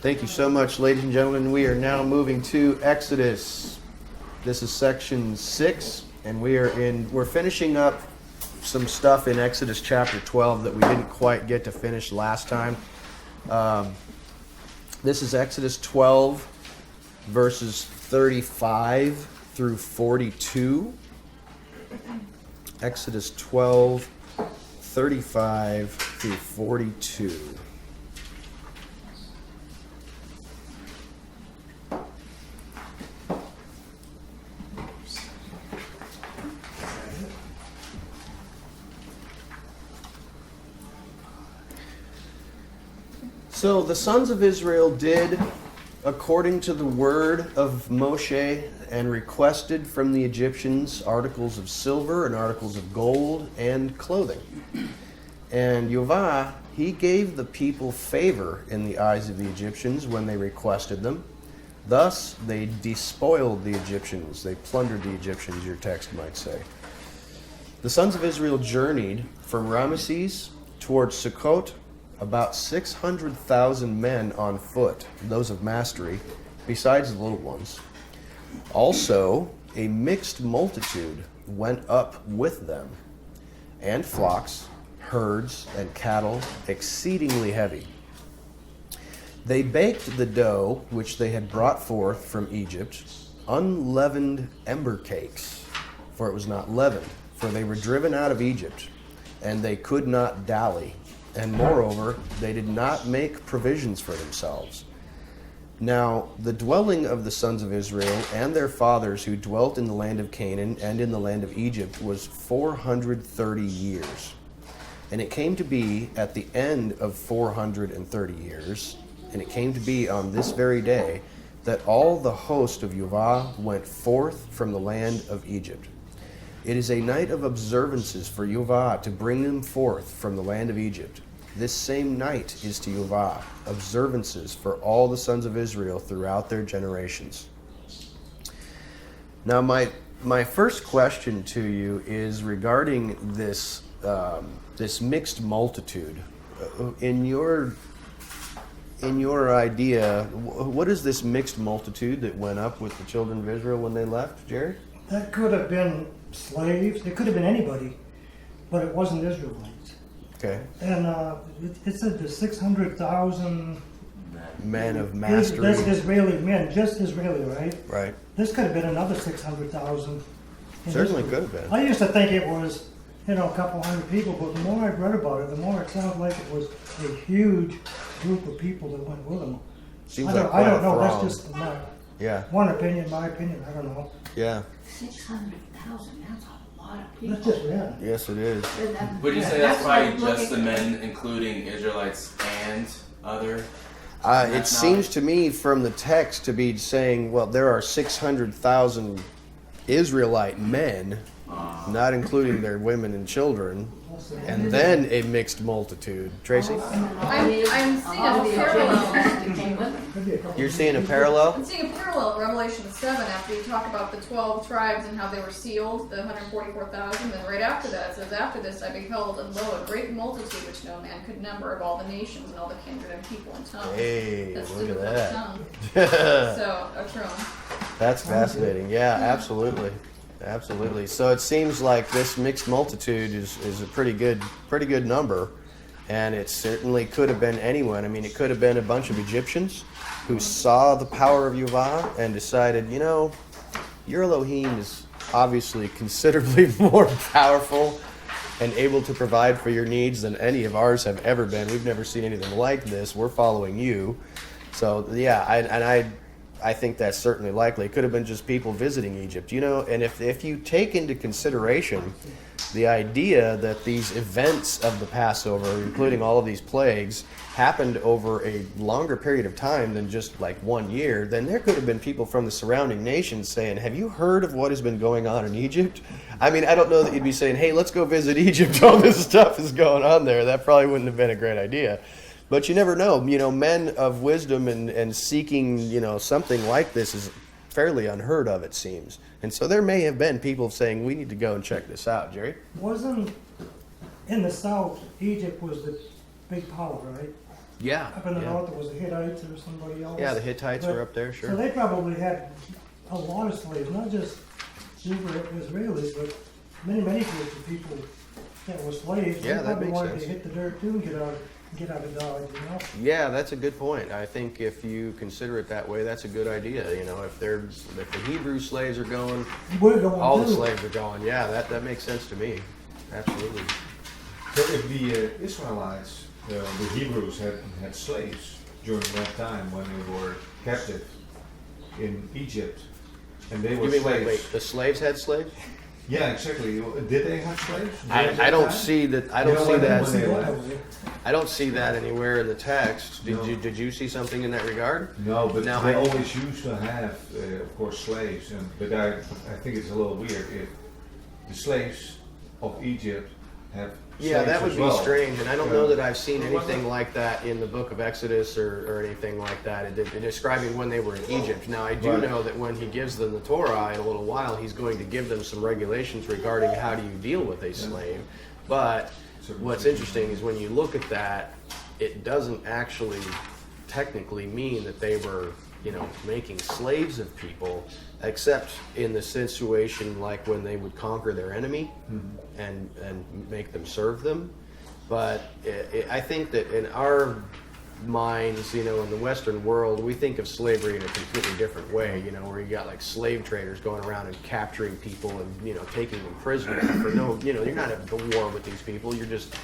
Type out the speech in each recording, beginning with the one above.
Thank you so much, ladies and gentlemen. We are now moving to Exodus. This is section 6, and we're finishing up some stuff in Exodus chapter 12 that we didn't quite get to finish last time. This is Exodus 12, verses 35 through 42. Exodus 12, 35 through 42. So the sons of Israel did according to the word of Moshe and requested from the Egyptians articles of silver and articles of gold and clothing. And Yehovah, he gave the people favor in the eyes of the Egyptians when they requested them. Thus, they despoiled the Egyptians. They plundered the Egyptians, your text might say. The sons of Israel journeyed from Ramesses towards Sukkot, about 600,000 men on foot, those of mastery, besides the little ones. Also, a mixed multitude went up with them, and flocks, herds, and cattle, exceedingly heavy. They baked the dough which they had brought forth from Egypt, unleavened ember cakes, for it was not leavened, for they were driven out of Egypt, and they could not dally. And moreover, they did not make provisions for themselves. Now, the dwelling of the sons of Israel and their fathers who dwelt in the land of Canaan and in the land of Egypt was 430 years. And it came to be at the end of 430 years, and it came to be on this very day, that all the host of Yehovah went forth from the land of Egypt. It is a night of observances for Yehovah to bring them forth from the land of Egypt. This same night is to Yehovah observances for all the sons of Israel throughout their generations. Now, my first question to you is regarding this this mixed multitude. In your idea, what is this mixed multitude that went up with the children of Israel when they left, Jerry? That could have been slaves. It could have been anybody, but it wasn't Israelites. Okay. And it said the 600,000 men of mastery. That's Israeli men, just Israeli, right? Right. This could have been another 600,000. Certainly could have been. I used to think it was, a couple hundred people, but the more I've read about it, the more it sounds like it was a huge group of people that went with them. Seems I like don't, quite I don't a know. throng. That's just one opinion, my opinion. I don't know. Yeah. 600,000, that's a lot of people. That's just men. Yes, it is. Would you say that's probably just the men, including Israelites and other? It seems to me from the text to be saying, well, there are 600,000 Israelite men, not including their women and children, and then a mixed multitude. Tracy? I'm seeing a parallel. You're seeing a parallel? I'm seeing a parallel in Revelation 7 after you talk about the 12 tribes and how they were sealed, the 144,000. Then right after that it says, after this I beheld, and lo, a great multitude which no man could number, of all the nations and all the kindred and people and tongues. Hey, that look stood at before the that. throne. So, a throne. That's fascinating. Yeah, absolutely. Absolutely. So it seems like this mixed multitude is a pretty good number, and it certainly could have been anyone. I mean, it could have been a bunch of Egyptians who saw the power of Yehovah and decided, your Elohim is obviously considerably more powerful and able to provide for your needs than any of ours have ever been. We've never seen anything like this. We're following you. So yeah, I think that's certainly likely. It could have been just people visiting Egypt, and if you take into consideration the idea that these events of the Passover, including all of these plagues, happened over a longer period of time than just like 1 year, then there could have been people from the surrounding nations saying, have you heard of what has been going on in Egypt? I mean, I don't know that you'd be saying, hey, let's go visit Egypt. All this stuff is going on there. That probably wouldn't have been a great idea. But you never know. Men of wisdom and seeking, something like this is fairly unheard of, it seems. And so there may have been people saying, we need to go and check this out. Jerry? Wasn't in the south, Egypt was the big power, right? Yeah. Up in the Yeah. north, it was the Hittites or somebody else. Yeah, the Hittites But- were up there, So sure. they probably had a lot of slaves, not just super Israelis, but many groups of people that were slaves. Yeah, They that probably makes wanted sense. to hit the dirt too and get out of Dodge, you know? Yeah, that's a good point. I think if you consider it that way, that's a good idea. You know, if the Hebrew slaves are going, We're going all the too. slaves are going. Yeah, that makes sense to me. Absolutely. So if the Israelites, the Hebrews had slaves during that time when they were captive in Egypt, and they were You mean slaves. wait? The slaves had slaves? Yeah, exactly. Did they have slaves? during that I don't time? see that. I You don't know see what, that. when they left? I don't see that anywhere in the text. No. Did you see something in that regard? No, but Now, they I- always used to have, of course, slaves. But I think it's a little weird if the slaves of Egypt have Yeah, slaves that would as be well. strange, and I don't know that I've seen It wasn't- anything like that in the book of Exodus or anything like that, describing when they were in Egypt. Now, I do Right. know that when he gives them the Torah in a little while, he's going to give them some regulations regarding how do you deal with a slave. But what's interesting is when you look at that, it doesn't actually technically mean that they were, making slaves of people, except in the situation like when they would conquer their enemy and make them serve them. But I think that in our minds, in the Western world, we think of slavery in a completely different way, where you got like slave traders going around and capturing people and, taking them prisoner for you're not at war with these people. You're just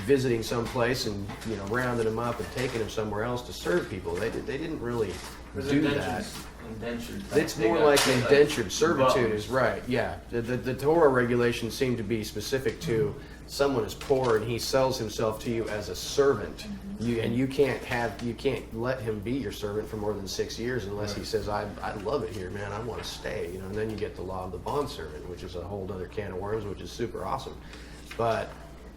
visiting someplace and, rounding them up and taking them somewhere else to serve people. They didn't really do that. Indentured. It's more like indentured servitude is right. Yeah, the Torah regulations seem to be specific to someone is poor and he sells himself to you as a servant. You can't let him be your servant for more than 6 years unless he says I love it here, man. I want to stay. And then you get the law of the bondservant, which is a whole other can of worms, which is super awesome. But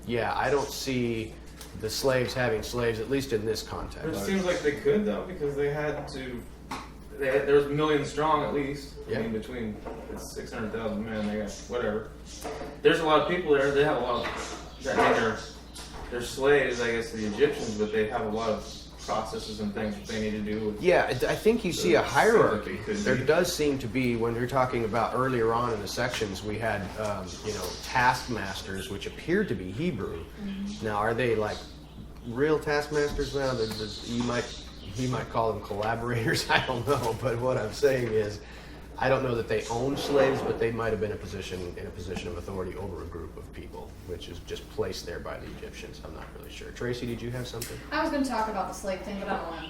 yeah, I don't see the slaves having slaves, at least in this It context. seems like they could though, because they had to. There was millions strong at least. Yeah. I mean, between 600,000 men, they got whatever. There's a lot of people there. They have a lot of. I mean, they're slaves, I guess, to the Egyptians, but they have a lot of processes and things that they need to do. Yeah, I think you see a So, hierarchy. it could There be. does seem to be, when you're talking about earlier on in the sections, we had, taskmasters, which appeared to be Hebrew. Now, are they like real taskmasters now? You might call them collaborators. I don't know, but what I'm saying is, I don't know that they owned slaves, but they might have been in a position of authority over a group of people, which is just placed there by the Egyptians. I'm not really sure. Tracy, did you have something? I was going to talk about the slave thing, but I don't want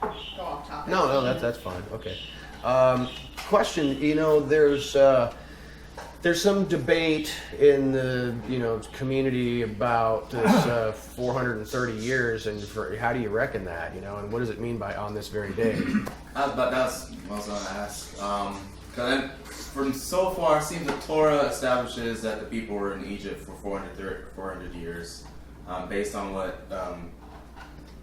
to go off topic. No, that's fine. Okay. Question. There's some debate in the community about this 430 years, and how do you reckon that? And what does it mean by on this very day? But that's what I was going to ask. Because from so far, it seems the Torah establishes that the people were in Egypt for 400 years, based on what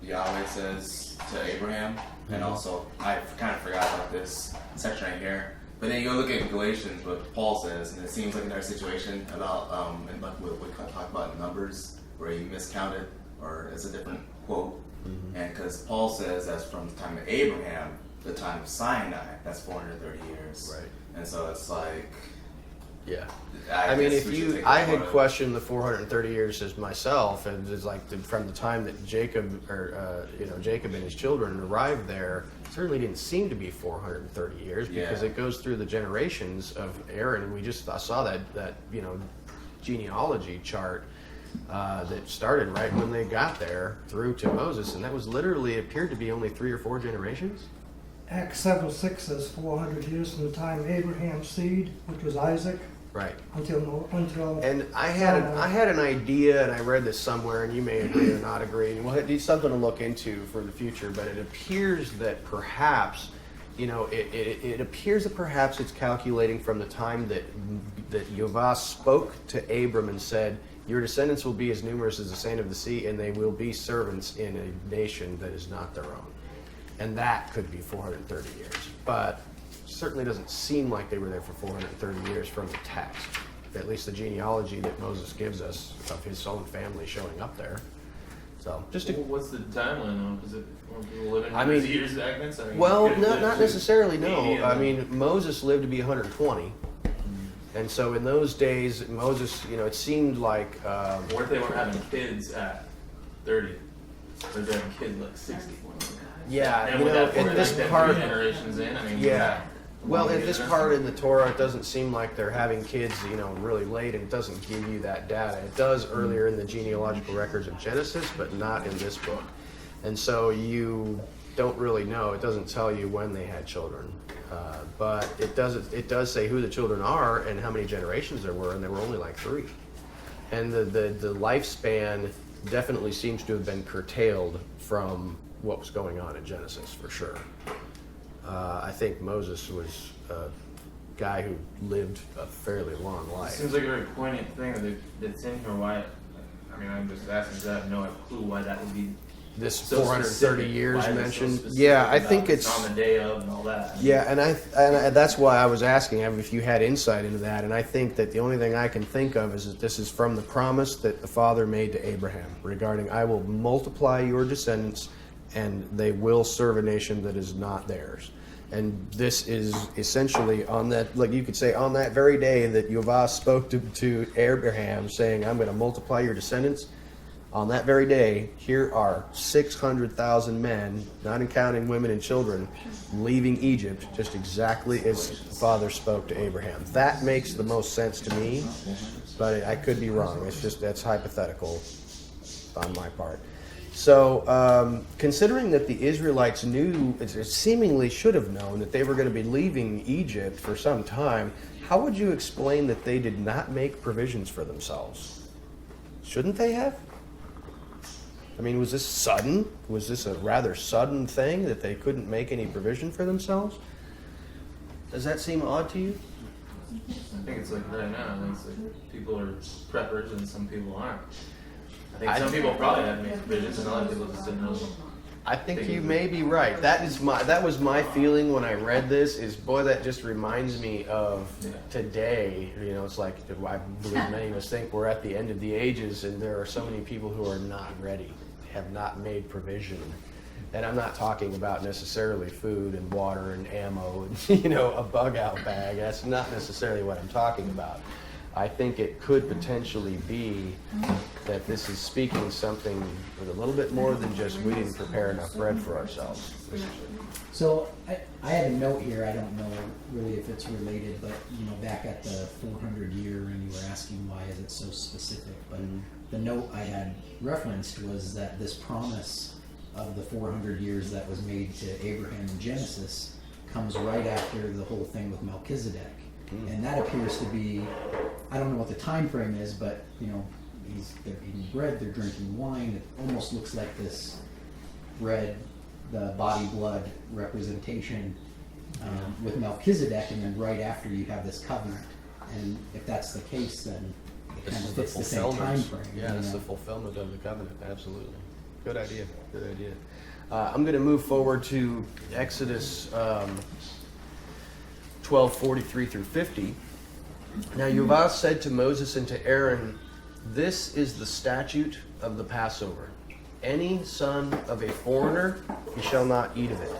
Yahweh says to Abraham. And also, I kind of forgot about this section right here. But then you go look at Galatians, what Paul says, and it seems like another situation about, and like we talk about in Numbers, where he miscounted, or it's a different quote. And because Paul says that's from the time of Abraham, the time of Sinai, that's 430 years. Right. And so it's like, Yeah. I mean, guess if we should take I a had photo. questioned the 430 years as myself, and it's like from the time that Jacob and his children arrived there, it certainly didn't seem to be 430 years because Yeah. it goes through the generations of Aaron. I saw that genealogy chart that started right when they got there through to Moses, and that was literally appeared to be only 3 or 4 generations. Acts 7:6 says 400 years from the time Abraham's seed, which was Isaac, Right. until And I had an idea, and I read this somewhere, and you may agree or not agree. Well, it's something to look into for the future. But it appears that perhaps, it appears that perhaps it's calculating from the time that Yahweh spoke to Abram and said, "Your descendants will be as numerous as the sand of the sea, and they will be servants in a nation that is not their own." And that could be 430 years, but certainly doesn't seem like they were there for 430 years from the text. At least the genealogy that Moses gives us of his own family showing up there. So just to What's the timeline on? Because when people live in I mean, years back then, so I mean, well, you could've lived not to necessarily. 80 No, and I then- mean Moses lived to be 120, and so in those days, Moses, it seemed like What if they weren't having kids at 30? Or they're having kids like 60? yeah, And would that in put this like that part, 3 generations in? I mean, yeah. Well, in in this part in the Torah, it doesn't seem like they're having kids, really late, and it doesn't give you that data. It does earlier in the genealogical records of Genesis, but not in this book. And so you don't really know. It doesn't tell you when they had children, but it does say who the children are and how many generations there were, and there were only like 3. And the lifespan definitely seems to have been curtailed from what was going on in Genesis for sure. I think Moses was a guy who lived a fairly long It life. seems like a very poignant thing that's in here. Why? I mean, I'm just asking because I have no clue why that would be This so 430 specific. years Why is it so mentioned. specific Yeah, I about think it's on the day of and all that. I mean, yeah, and that's why I was asking if you had insight into that. And I think that the only thing I can think of is that this is from the promise that the Father made to Abraham regarding, I will multiply your descendants, and they will serve a nation that is not theirs. And this is essentially on that, like you could say, on that very day that Yehovah spoke to Abraham, saying, I'm going to multiply your descendants. On that very day, here are 600,000 men, not counting women and children, leaving Egypt, just exactly as the Father spoke to Abraham. That makes the most sense to me, but I could be wrong. It's just, that's hypothetical on my part. So, considering that the Israelites knew, seemingly should have known, that they were going to be leaving Egypt for some time, how would you explain that they did not make provisions for themselves? Shouldn't they have? I mean, was this sudden? Was this a rather sudden thing that they couldn't make any provision for themselves? Does that seem odd to you? I think it's like right now. I think it's like people are preppers and some people aren't. I think some people probably have made provisions and other people just didn't know. I think you may be right. That was my feeling when I read this. Is boy, that just reminds me of today. It's like I believe many of us think we're at the end of the ages, and there are so many people who are not ready, have not made provision. And I'm not talking about necessarily food and water and ammo and a bug out bag. That's not necessarily what I'm talking about. I think it could potentially be that this is speaking something with a little bit more than just we didn't prepare enough bread for ourselves. So I have a note here. I don't know really if it's related, but back at the 400 year, and you were asking why is it so specific. But the note I had referenced was that this promise of the 400 years that was made to Abraham in Genesis comes right after the whole thing with Melchizedek. And that appears to be, I don't know what the time frame is, but they're eating bread, they're drinking wine. It almost looks like this bread, the body blood representation with Melchizedek, and then right after you have this covenant. And if that's the case, then it kind of fits the same time frame. Yeah, it's the fulfillment of the covenant. Absolutely. Good idea. Good idea. I'm going to move forward to Exodus 12:43 through 50. Now Yehovah said to Moses and to Aaron, "This is the statute of the Passover. Any son of a foreigner, he shall not eat of it.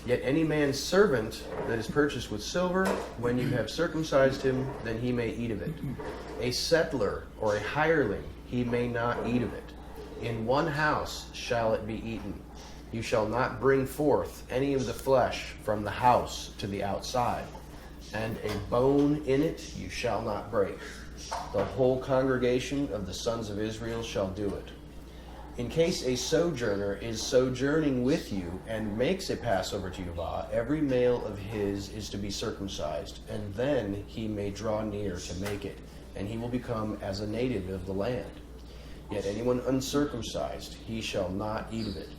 Yet any man's servant that is purchased with silver, when you have circumcised him, then he may eat of it. A settler or a hireling, he may not eat of it. In one house shall it be eaten. You shall not bring forth any of the flesh from the house to the outside, and a bone in it you shall not break. The whole congregation of the sons of Israel shall do it. In case a sojourner is sojourning with you and makes a Passover to Yehovah, every male of his is to be circumcised, and then he may draw near to make it, and he will become as a native of the land. Yet anyone uncircumcised, he shall not eat of it.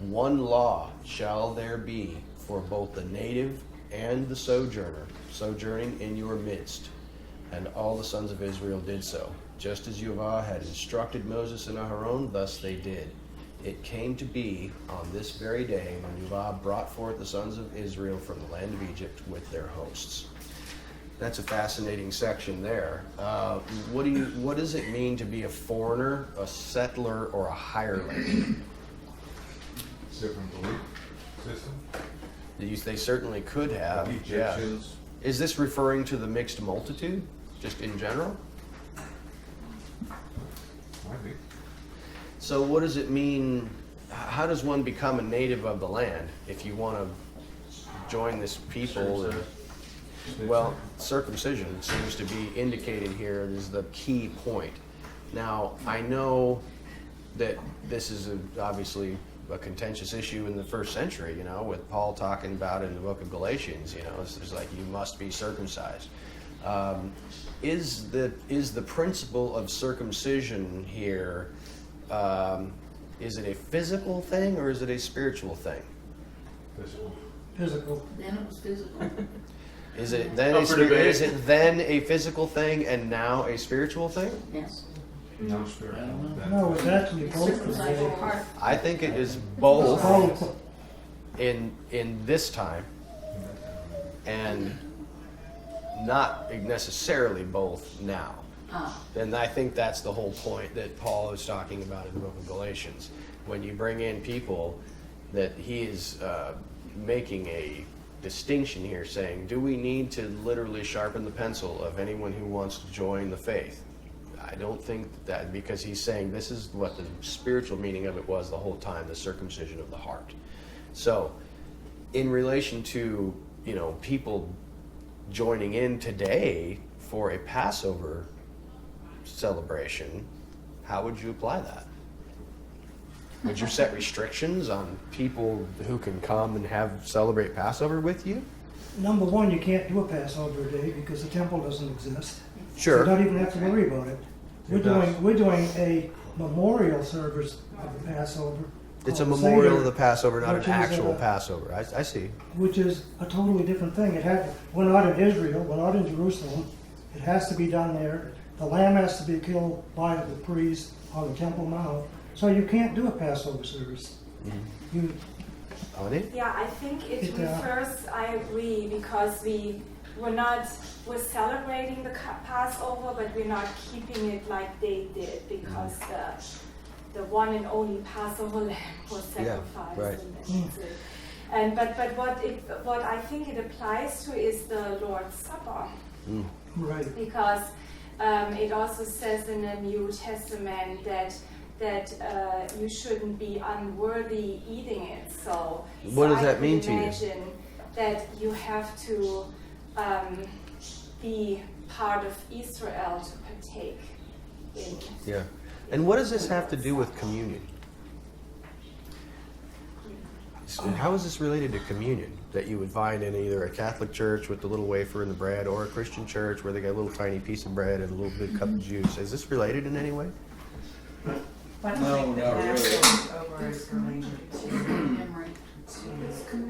One law shall there be for both the native and the sojourner, sojourning in your midst." And all the sons of Israel did so. Just as Yehovah had instructed Moses and Aaron, thus they did. It came to be on this very day when Yehovah brought forth the sons of Israel from the land of Egypt with their hosts. That's a fascinating section there. What does it mean to be a foreigner, a settler, or a hireling? Different belief system. They certainly could have. Yeah. Egyptians. Is this referring to the mixed multitude, just in general? Might be. So what does it mean? How does one become a native of the land if you want to join this people? Well, circumcision seems to be indicated here as the key point. Now, I know that this is obviously a contentious issue in the first century, you know, with Paul talking about in the book of Galatians, you know, it's like you must be circumcised. Is the principle of circumcision here, is it a physical thing or is it a spiritual thing? Physical. Physical. Then it was physical. Is it then is it then a physical thing and now a spiritual thing? Yes. No spiritual. No, it's actually both. Circumcise your heart. I think it is both Both. in this time and not necessarily both now. And I think that's the whole point that Paul is talking about in the book of Galatians. When you bring in people, that he is making a distinction here, saying, do we need to literally sharpen the pencil of anyone who wants to join the faith? I don't think that, because he's saying this is what the spiritual meaning of it was the whole time, the circumcision of the heart. So, in relation to, you know, people joining in today for a Passover celebration, how would you apply that? Would you set restrictions on people who can come and celebrate Passover with you? Number one, you can't do a Passover day because the temple doesn't exist. Sure. You don't even have to worry about it. It does. We're doing a memorial service of the Passover. It's a called memorial of Seder, the Passover, not an which is, actual Passover. I see. which is a totally different thing. We're not in Israel, we're not in Jerusalem. It has to be done there. The lamb has to be killed by the priest on the Temple Mount. So you can't do a Passover service. You, Ani? Yeah, I think it It, refers, I agree, because we're celebrating the Passover, but we're not keeping it like they did, because the one and only Passover lamb was sacrificed. right. And that's it. And but what I think it applies to is the Lord's Supper, right. because it also says in the New Testament that you shouldn't be unworthy eating it. So What does I that could mean to you? imagine that you have to be part of Israel to partake in. Yeah. And what does this have to do with communion? How is this related to communion that you would find in either a Catholic church with the little wafer and the bread, or a Christian church where they got a little tiny piece of bread and a little big cup of juice? Is this related in any way? I don't No, think the not really. Passover is related to Memory.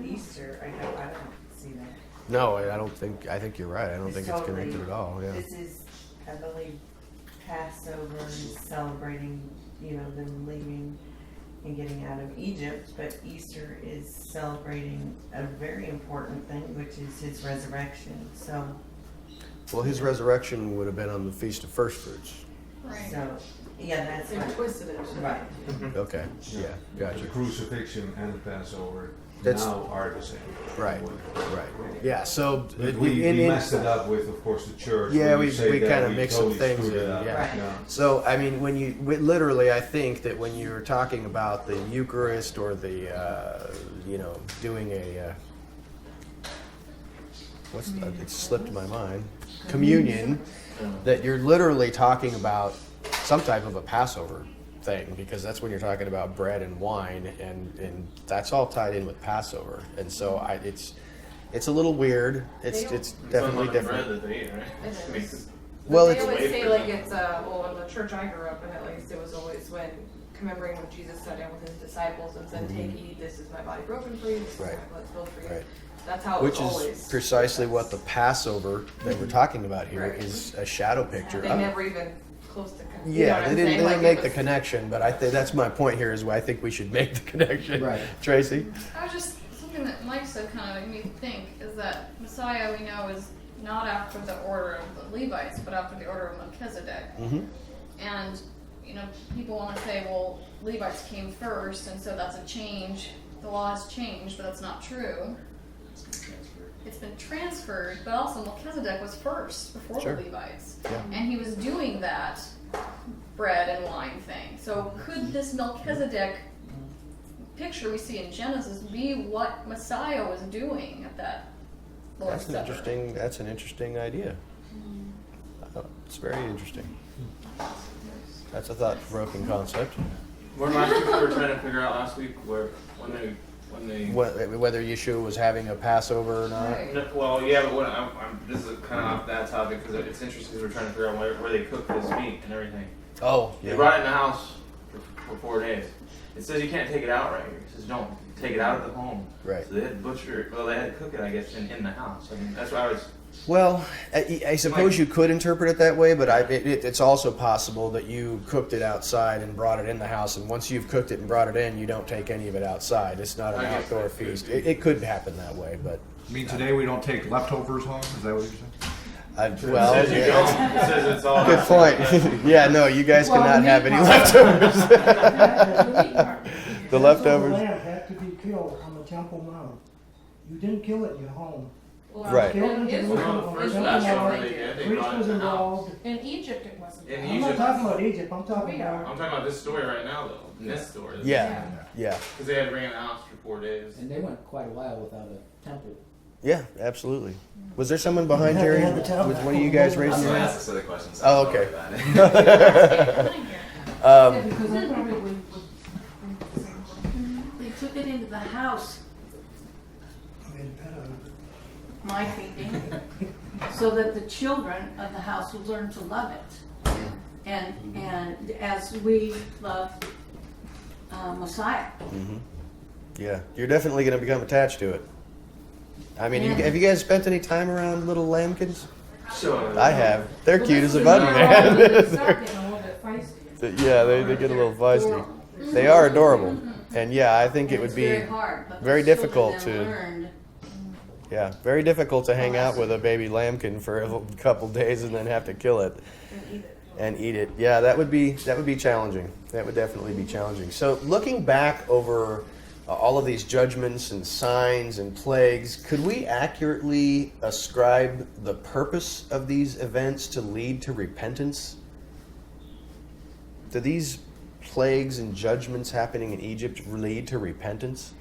Easter. I don't see that. No, I think you're right. I don't It's think it's totally- connected at all. Yeah. This is, I believe, Passover is celebrating, them leaving and getting out of Egypt, but Easter is celebrating a very important thing, which is his resurrection. So, Well, his resurrection would have been on the Feast of First Fruits. Right. so yeah, that's They what, twisted it. right. Okay. Yeah. Gotcha. The crucifixion and the Passover That's- now are the same. Right. Right. Yeah. So But we messed it up with, of course, the church. Yeah, when we you say that, kind of mixed some totally things screwed it in. up. Yeah. So I mean, literally, I think that when you're talking about the Eucharist or the doing a it slipped my mind, communion, that you're literally talking about some type of a Passover thing, because that's when you're talking about bread and wine, and that's all tied in with Passover. And so it's a little weird. It's definitely different. Bread that they eat, right? It is. Well, They it's always say like it's well, in the church I grew up in, at least, it was always when commemorating when Jesus sat down with his disciples and said, "Take, eat. This is my body broken for you. This is Right. my blood spilled for you." Right. That's how it Which was is always. precisely what the Passover that we're talking about here Right. is a shadow picture They of. never even close to. Yeah, they didn't make the connection. connection, but I think that's my point here, is why I think we should make the connection. Right. Tracy? I was just, something that Mike said kind of made me think is that Messiah we know is not after the order of the Levites, but after the order of Melchizedek. Mm-hmm. And, people want to say, well, Levites came first, and so that's a change. The law has changed, but that's not true. It's been transferred, but also Melchizedek was first before Sure. the Levites. Yeah. And he was doing that bread and wine thing. So could this Melchizedek picture we see in Genesis be what Messiah was doing at that Lord's Supper? That's an interesting idea. It's very interesting. That's a thought-provoking concept. What last week we were trying to figure out last week when they Whether Yeshua was having a Passover or not. Right. well, yeah, but this is kind of off that topic because it's interesting because we're trying to figure out where they cook this meat and everything. Oh, They yeah. brought it in the house for 4 days. It says you can't take it out right here. It says don't take it out of the home. Right. So they had they had to cook it, I guess, in the house. I mean, that's what I was. Well, I suppose you could interpret it that way, but it's also possible that you cooked it outside and brought it in the house, and once you've cooked it and brought it in, you don't take any of it outside. It's not an I guess outdoor that could feast. be. It could happen that way, but I mean, today we don't take leftovers home. Is that what you're saying? well, it says you yeah. don't. It says it's all. Good point. Yeah, no, you guys Well, cannot the have meat any part. leftovers. The leftovers. Passover lamb had to be killed on the Temple Mount. You didn't kill it in your home. Right. Killed in In Jerusalem Israel, on the First Temple Passover Mount. they did. They Priest brought it was in the house. involved. In Egypt, it wasn't. In I'm not Egypt. talking about Egypt. I'm talking We are. about I'm talking about this story right now, though. In this story. Yeah, yeah, Because they had to bring it in the house for 4 days. And they went quite a while without a temple. yeah, absolutely. Was there someone behind Yeah, Terry? they had the tabernacle. Was one of you guys I was raising your gonna hand? ask this other question. So Oh, don't okay. worry about it. Yeah, because I probably would think the same thing. They took it into the house, I made a pet out of it. my thinking, so that the children of the house would learn to love it. And as we love Messiah. Mm-hmm. Yeah, you're definitely going to become attached to it. I mean, Yeah. have you guys spent any time around little lambkins? Sure. I have. They're Well, cute this as a is button, now man. they start getting a little bit feisty. Yeah, they get a little feisty. They are adorable. And yeah, I think it And would it's be very hard, but the very children difficult then to- learned. yeah, very difficult to hang out with a baby lambkin for a couple days and then have to kill it and eat it. Yeah, that would be challenging. That would definitely be challenging. So, looking back over all of these judgments and signs and plagues, could we accurately ascribe the purpose of these events to lead to repentance? Do these plagues and judgments happening in Egypt lead to repentance?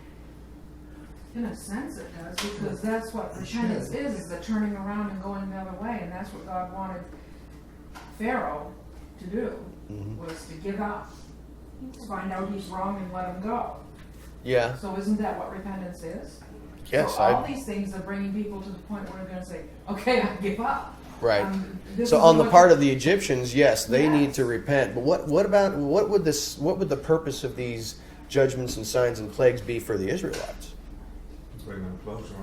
In a sense it does, because that's what repentance is the turning around and going the other way, and that's what God wanted Pharaoh to do, was to give up. To find out he's wrong and let him go. Yeah. So isn't that what repentance is? Yes, So all these things are bringing people to the point where they're gonna say, okay, I give up. Right. This So is on the what- part of the Egyptians, yes, they Yes. need to repent. But what would the purpose of these judgments and signs and plagues be for the Israelites? Bring them closer,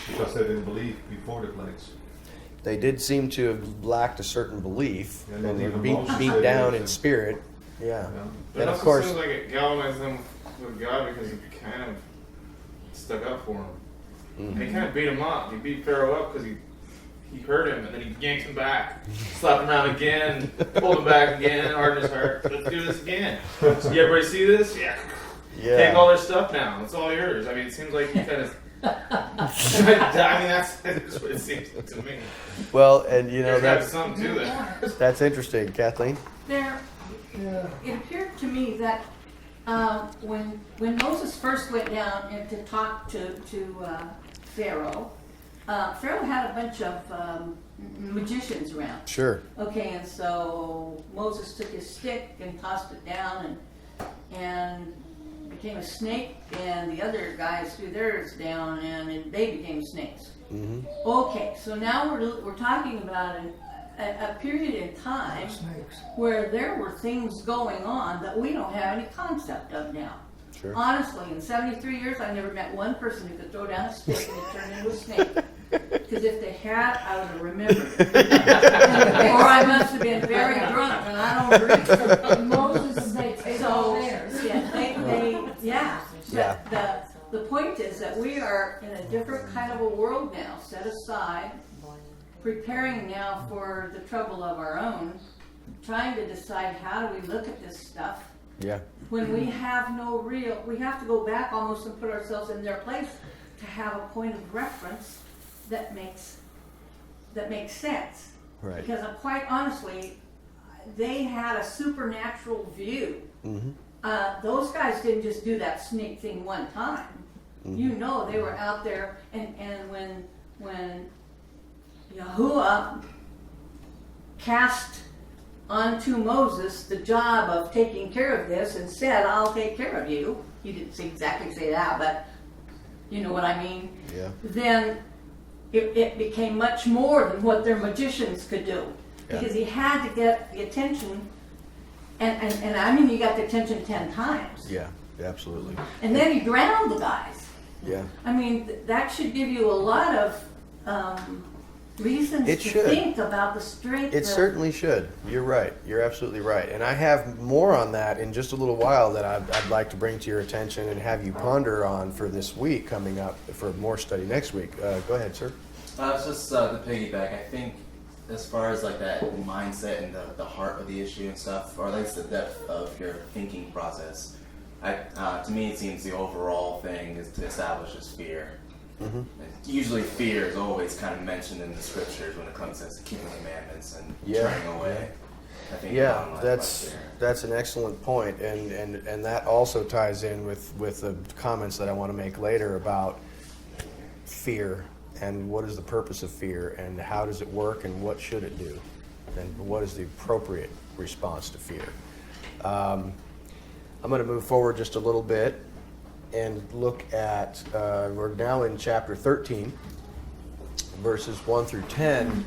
because they didn't believe before the plagues. They did seem to have lacked a certain belief, Yeah, and they were even Moses beat said down it. in spirit. Yeah. But And it of also course, seems like it galvanized them with God because he kind of stuck up for him. And he kind of beat him up. He beat Pharaoh up because he hurt him, and then he yanked him back, slapped him around again, pulled him back again, hardened his heart. Let's do this again. So everybody see this? Yeah. Take all their stuff now. It's all yours. I mean, it seems like he kind of. I mean, that's what it seems to me. well, and you know There's got to be that's something to that. that's interesting, Kathleen. There, Yeah. it appeared to me that when Moses first went down and to talk to Pharaoh, Pharaoh had a bunch of magicians around. Sure. Okay, and so Moses took his stick and tossed it down and became a snake, and the other guys threw theirs down and they became snakes. Mm-hmm. Okay, so now we're talking about a period in time Snakes. where there were things going on that we don't have any concept of now. Sure. Honestly, in 73 years, I never met one person who could throw down a stick and it turned into a snake. Because if they had, I would have remembered. Or I must have been very drunk, and I don't drink. Moses, they take all So, theirs. yeah. Yeah. But the point is that we are in a different kind of a world now, set aside preparing now for the trouble of our own, trying to decide how do we look at this stuff Yeah. when we have no real, we have to go back almost and put ourselves in their place to have a point of reference that makes sense. Right. Because quite honestly, they had a supernatural view. Mm-hmm. Those guys didn't just do that snake thing one time. Mm-hmm. You know, they were out there, and when Yahuwah cast onto Moses the job of taking care of this and said, I'll take care of you. He didn't exactly say that, but you know what I mean? Yeah. Then it became much more than what their magicians could do. Yeah. Because he had to get the attention, and I mean, he got the attention 10 times. Yeah. Absolutely. And then he drowned the guys. Yeah. I mean, that should give you a lot of reasons It to should. think about the strength. It certainly should. You're right. You're absolutely right. And I have more on that in just a little while that I'd like to bring to your attention and have you ponder on for this week coming up for more study next week. Go ahead, sir. It's just the piggyback. I think as far as like that mindset and the heart of the issue and stuff, or at least the depth of your thinking process, to me it seems the overall thing is to establish this fear. Mm-hmm. Usually fear is always kind of mentioned in the scriptures when it comes to keeping commandments and Yeah. turning away. I think Yeah, bottom line that's is fear. that's an excellent point, and that also ties in with the comments that I want to make later about fear and what is the purpose of fear and how does it work and what should it do and what is the appropriate response to fear. I'm going to move forward just a little bit and look at, we're now in chapter 13, verses 1 through 10.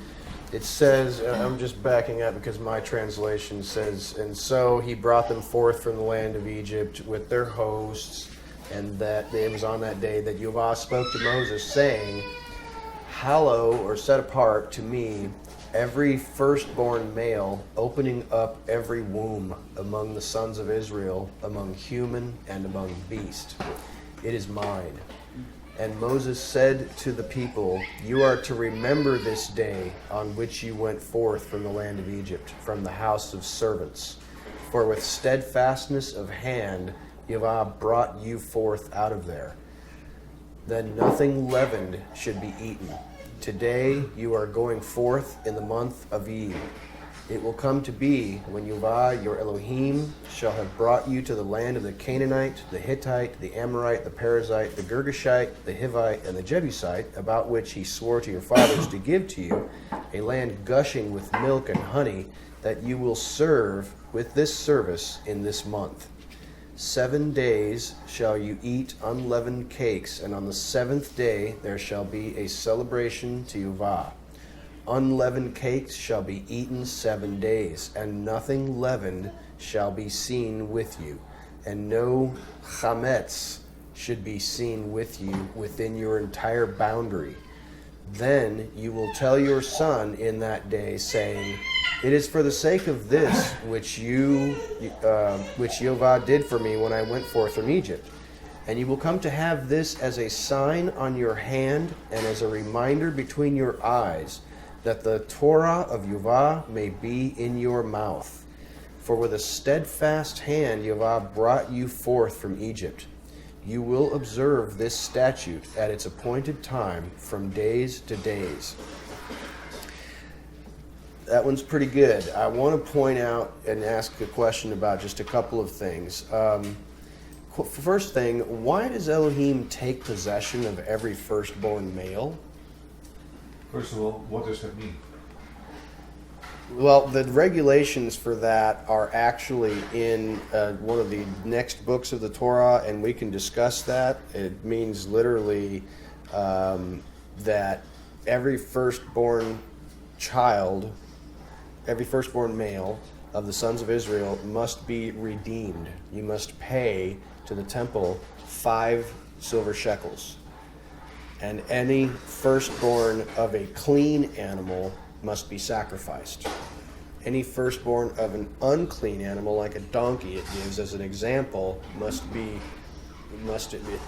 It says, I'm just backing up because my translation says, and so he brought them forth from the land of Egypt with their hosts, and that it was on that day that Yahuwah spoke to Moses, saying, hallow or set apart to me every firstborn male, opening up every womb among the sons of Israel, among human and among beast. It is mine. And Moses said to the people, you are to remember this day on which you went forth from the land of Egypt, from the house of servants. For with steadfastness of hand Yahuwah brought you forth out of there. Then nothing leavened should be eaten. Today you are going forth in the month of Eve. It will come to be when Yahuwah your Elohim shall have brought you to the land of the Canaanite, the Hittite, the Amorite, the Perizzite, the Girgashite, the Hivite, and the Jebusite, about which he swore to your fathers to give to you, a land gushing with milk and honey, that you will serve with this service in this month. 7 days shall you eat unleavened cakes, and on the 7th day there shall be a celebration to Yahuwah. Unleavened cakes shall be eaten 7 days, and nothing leavened shall be seen with you, and no chametz should be seen with you within your entire boundary. Then you will tell your son in that day, saying, it is for the sake of this which Yahuwah did for me when I went forth from Egypt. And you will come to have this as a sign on your hand and as a reminder between your eyes, that the Torah of Yahuwah may be in your mouth. For with a steadfast hand Yahuwah brought you forth from Egypt. You will observe this statute at its appointed time from days to days. That one's pretty good. I want to point out and ask a question about just a couple of things. First thing, why does Elohim take possession of every firstborn male? First of all, what does that mean? Well, the regulations for that are actually in one of the next books of the Torah, and we can discuss that. It means literally that every firstborn child, every firstborn male of the sons of Israel must be redeemed. You must pay to the temple 5 silver shekels. And any firstborn of a clean animal must be sacrificed. Any firstborn of an unclean animal, like a donkey it gives as an example, must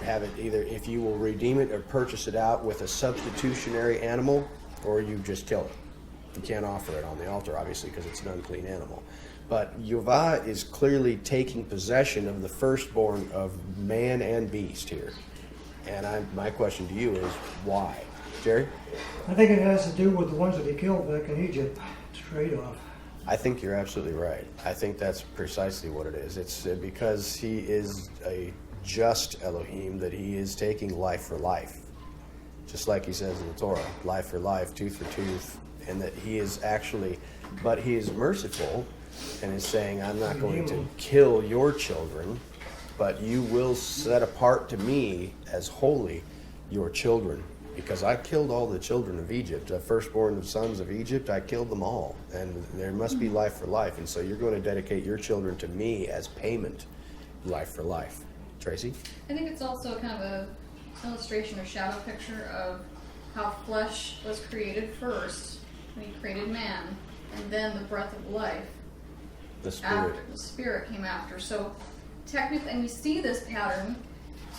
have it either, if you will redeem it or purchase it out with a substitutionary animal, or you just kill it. You can't offer it on the altar, obviously, because it's an unclean animal. But Yuvah is clearly taking possession of the firstborn of man and beast here. And my question to you is, why? Jerry? I think it has to do with the ones that he killed back in Egypt, straight off. I think you're absolutely right. I think that's precisely what it is. It's because he is a just Elohim that he is taking life for life. Just like he says in the Torah, life for life, tooth for tooth. And that he is actually, but he is merciful and is saying, I'm not going to kill your children, but you will set apart to me as holy your children. Because I killed all the children of Egypt, the firstborn of sons of Egypt, I killed them all. And there must be life for life. And so you're going to dedicate your children to me as payment, life for life. Tracy? I think it's also kind of a illustration or shadow picture of how flesh was created first when he created man, and then the breath of life The Spirit. after the spirit came after. So technically, and we see this pattern.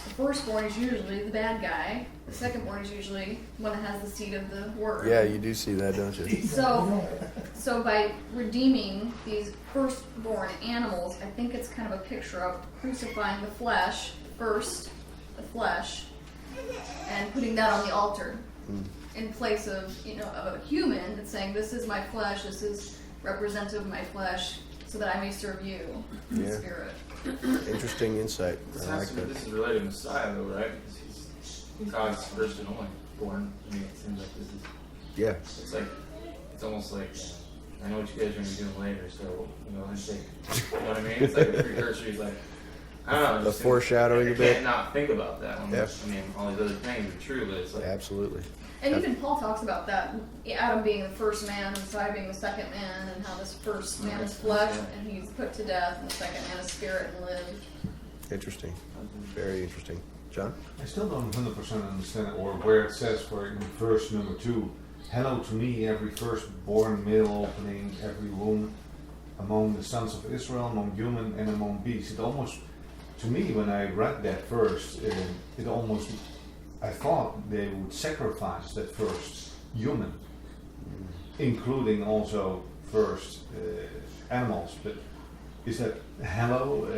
The firstborn is usually the bad guy. The secondborn is usually one that has the seed of the word. Yeah, you do see that, don't you? So by redeeming these firstborn animals, I think it's kind of a picture of crucifying the flesh first, the flesh, and putting that on the altar in place of of a human that's saying, "This is my flesh. This is representative of my flesh, so that I may serve you in the Yeah. spirit." Interesting insight. This, I like has to be, that. this is related to Messiah, though, right? Because he's God's first and only born. I mean, it seems like this is. Yeah. It's almost like I know what you guys are going to be doing later, so let's take. You know what I mean? It's like a precursor. He's like, I don't know. it The just foreshadowing seems, a I bit. can't not think about that one. Yeah. I mean, all these other things are true, but it's like. Absolutely. And even Paul talks about that, Adam being the first man, and Messiah being the second man, and how this first man is flesh, and he's put to death, and the second man is spirit and lived. Interesting. Very interesting. John? I still don't 100% understand it, or where it says, for in verse number 2, "Hello to me, every firstborn male opening, every womb among the sons of Israel, among human and among beasts." It almost, to me, when I read that verse, it almost, I thought they would sacrifice that first human, including also first animals. But is that hello?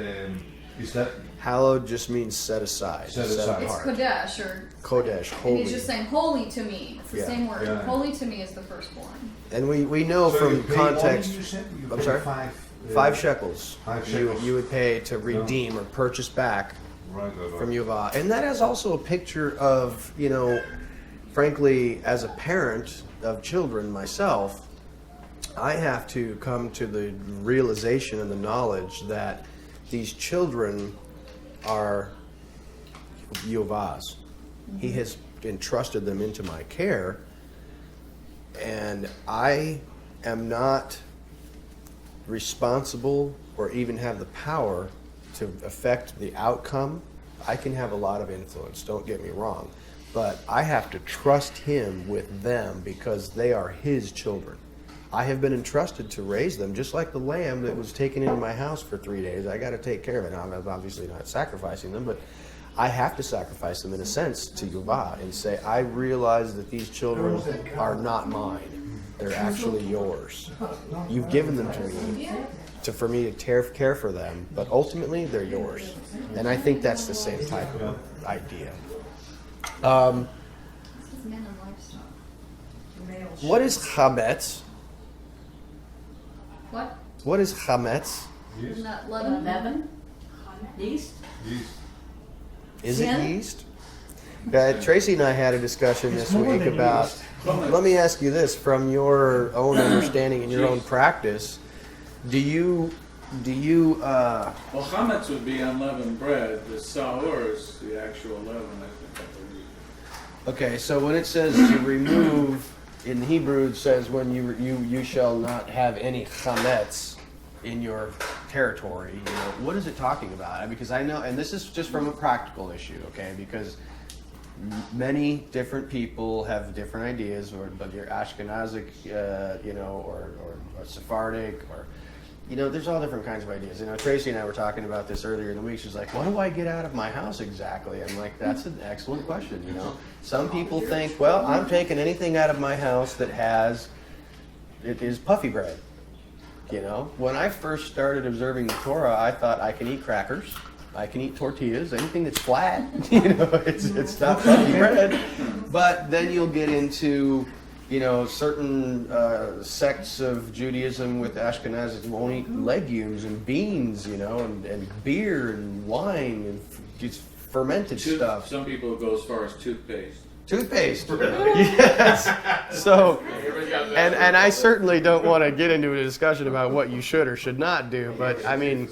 Is that Hallowed just means set aside. Set aside. It's apart. Kodesh, or Kodesh, and holy. he's just saying, "Holy to me." It's the Yeah. same word. Yeah. Holy to me is the firstborn. And we know so from you pay context, only, you said? You I'm pay sorry? five 5 shekels. 5 You, shekels. you would pay to redeem or purchase back Right. from Yuvah. And that is also a picture of, frankly, as a parent of children myself, I have to come to the realization and the knowledge that these children are Yuvah's. He has entrusted them into my care, and I am not responsible or even have the power to affect the outcome. I can have a lot of influence, don't get me wrong, but I have to trust him with them because they are his children. I have been entrusted to raise them, just like the lamb that was taken into my house for 3 days. I got to take care of it. Now, I'm obviously not sacrificing them, but I have to sacrifice them in a sense to Yuvah and say, I realize that these children are not mine. They're actually yours. You've given them to me for me to care for them, but ultimately they're yours. And I think that's the same type of idea. This is man and livestock. What is chametz? What? What is chametz? Isn't that leaven? Leaven? Yeast? Is it Sin? yeast? Tracy and I had a discussion this more week than about. yeast. Let me ask you this: from your own understanding and your own practice, do you? Well, chametz would be unleavened bread. The saor is the actual leaven, I think. Okay, so when it says to remove, in Hebrew it says when you shall not have any chametz in your territory. What is it talking about? Because I know, and this is just from a practical issue, okay? Because many different people have different ideas, but you're Ashkenazic, or Sephardic, or there's all different kinds of ideas. Tracy and I were talking about this earlier in the week. She's like, what do I get out of my house exactly? I'm like, that's an excellent question, Some people think, well, I'm taking anything out of my house that it is puffy bread. When I first started observing the Torah, I thought I can eat crackers, I can eat tortillas, anything that's flat, it's not puffy bread. But then you'll get into certain sects of Judaism with Ashkenazis won't eat legumes and beans, and beer and wine and just fermented stuff. Some people go as far as toothpaste. Toothpaste. Yes. So, and I certainly don't want to get into a discussion about what you should or should not do, but I mean,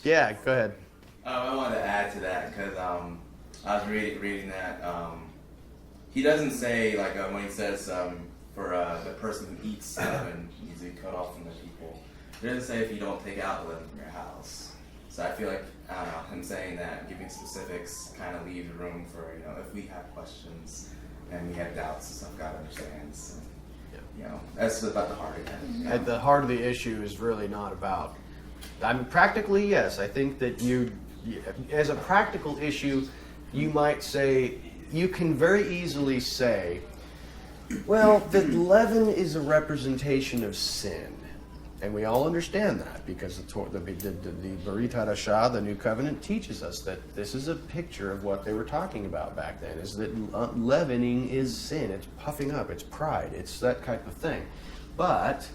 yeah, go ahead. I wanted to add to that because I was reading that. He doesn't say, like, when he says for the person who eats leaven needs to be cut off from the people, he doesn't say if you don't take out leaven from your house. So I feel like, I don't know, him saying that, giving specifics, kind of leaves room for, if we have questions and we have doubts and stuff, God understands. And, that's about the heart of it. At the heart of the issue is really not about, practically, yes. I think that as a practical issue, you might say, you can very easily say, well, the leaven is a representation of sin. And we all understand that because the Brit Hadashah, the New Covenant, teaches us that this is a picture of what they were talking about back then, is that leavening is sin. It's puffing up. It's pride. It's that type of thing. But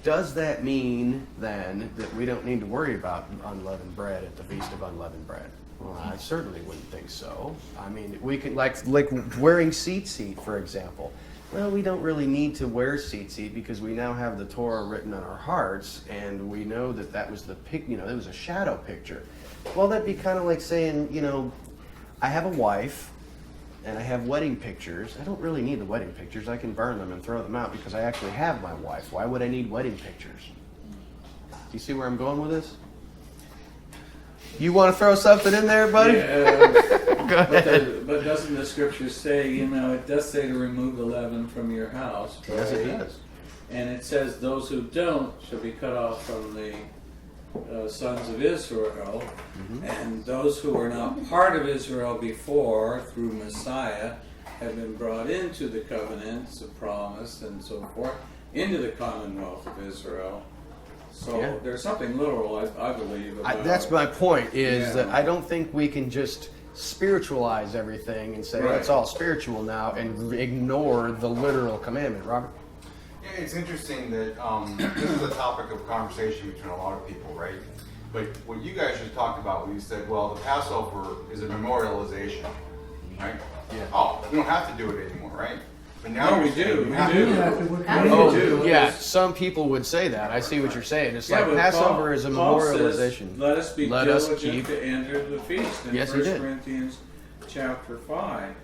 does that mean, then, that we don't need to worry about unleavened bread at the Feast of Unleavened Bread? Well, I certainly wouldn't think so. I mean, we can, like wearing tzitzit, for example. Well, we don't really need to wear tzitzit because we now have the Torah written on our hearts, and we know that was it was a shadow picture. Well, that'd be kind of like saying, I have a wife, and I have wedding pictures. I don't really need the wedding pictures. I can burn them and throw them out because I actually have my wife. Why would I need wedding pictures? Do you see where I'm going with this? You want to throw something in there, buddy? Go ahead. But doesn't the scripture say, it does say to remove the leaven from your house, right? Yes, it does. And it says those who don't shall be cut off from the sons of Israel. Mm-hmm. And those who are not part of Israel before, through Messiah, have been brought into the covenants of promise and so forth, into the commonwealth of Israel. So there's something literal, I believe. About that's my point, is that I don't think we can just spiritualize everything and say, it's all spiritual now, and ignore the literal commandment. Robert? Yeah, it's interesting that this is a topic of conversation between a lot of people, right? But what you guys just talked about when you said, well, the Passover is a memorialization, right? Yeah. Oh, we don't have to do it anymore, right? But now we do. Some people would say that. I see what you're saying. It's like Passover is a memorialization. Says, let us be diligent to enter the feast in 1 Corinthians chapter 5.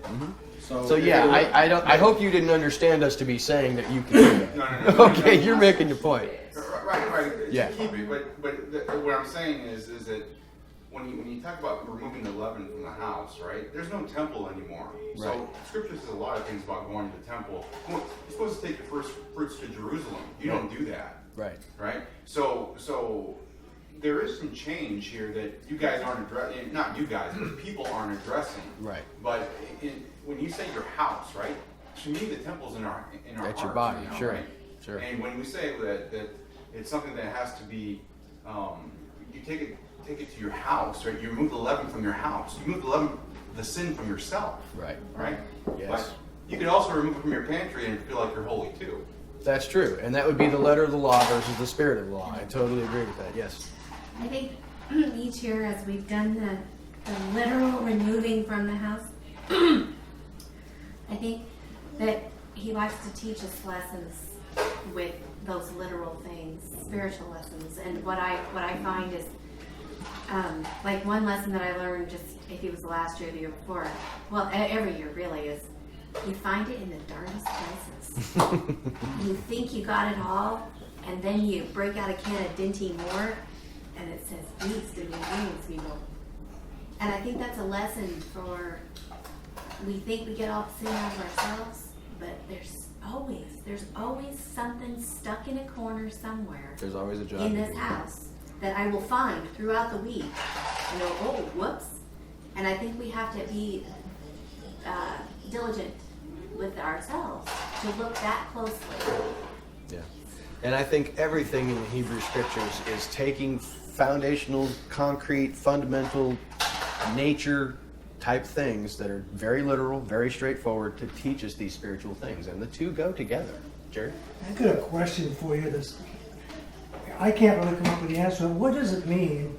Mm-hmm. So I hope you didn't understand us to be saying that you can do that. No. Okay, you're making your point. Right. Yeah. Keep it, but what I'm saying is that when you talk about removing the leaven from the house, right? There's no temple anymore. Right. So Scripture says a lot of things about going to the temple. You're supposed to take the first fruits to Jerusalem. You don't do that. Right. So there is some change here that you guys aren't addressing. Not you guys, but people aren't addressing. Right. But when you say your house, right? To me, the temple's in our That's hearts your body, now, sure. Right? Sure. And when we say that it's something that has to be, you take it to your house, right? You remove the leaven from your house. You remove the sin from yourself. Right. Yes. But you could also remove it from your pantry and feel like you're holy too. That's true. And that would be the letter of the law versus the spirit of the law. I totally agree with that. Yes. I think each year as we've done the literal removing from the house, I think that he likes to teach us lessons with those literal things, spiritual lessons. And what I find is, like one lesson that I learned just, if it was the last year or the year before, well, every year really, is you find it in the darndest places. You think you got it all, and then you break out a can of Dinty Moore, and it says beast and ingredients, people. And I think that's a lesson for, we think we get all the sin out of ourselves, but there's there's always something stuck in a corner somewhere There's always a job in to this do. house that I will find throughout the week. And go, oh, whoops. And I think we have to be diligent with ourselves to look that closely. Yeah. And I think everything in the Hebrew scriptures is taking foundational, concrete, fundamental, nature type things that are very literal, very straightforward to teach us these spiritual things. And the two go together. Jerry? I got a question for you. I can't really come up with the answer. What does it mean?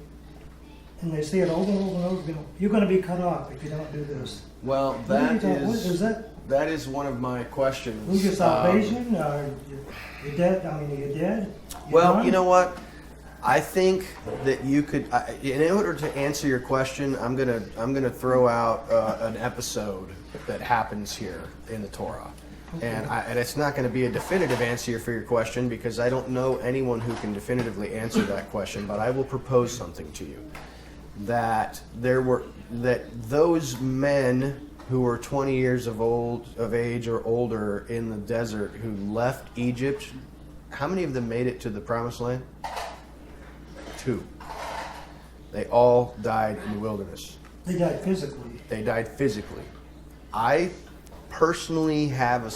And they say it over and over and over again. You're going to be cut off if you don't do this. Well, What are you talking- what is is that? that is one of my questions. Lose your salvation? You're dead? I mean, you're dead? You're Well, done? you know what? I think that you could, in order to answer your question, I'm gonna throw out an episode that happens here in the Torah, and it's not going to be a definitive answer for your question because I don't know anyone who can definitively answer that question. But I will propose something to you that those men who were 20 years of age or older in the desert who left Egypt, how many of them made it to the Promised Land? 2. They all died in the wilderness. They died physically. They died physically. I personally have a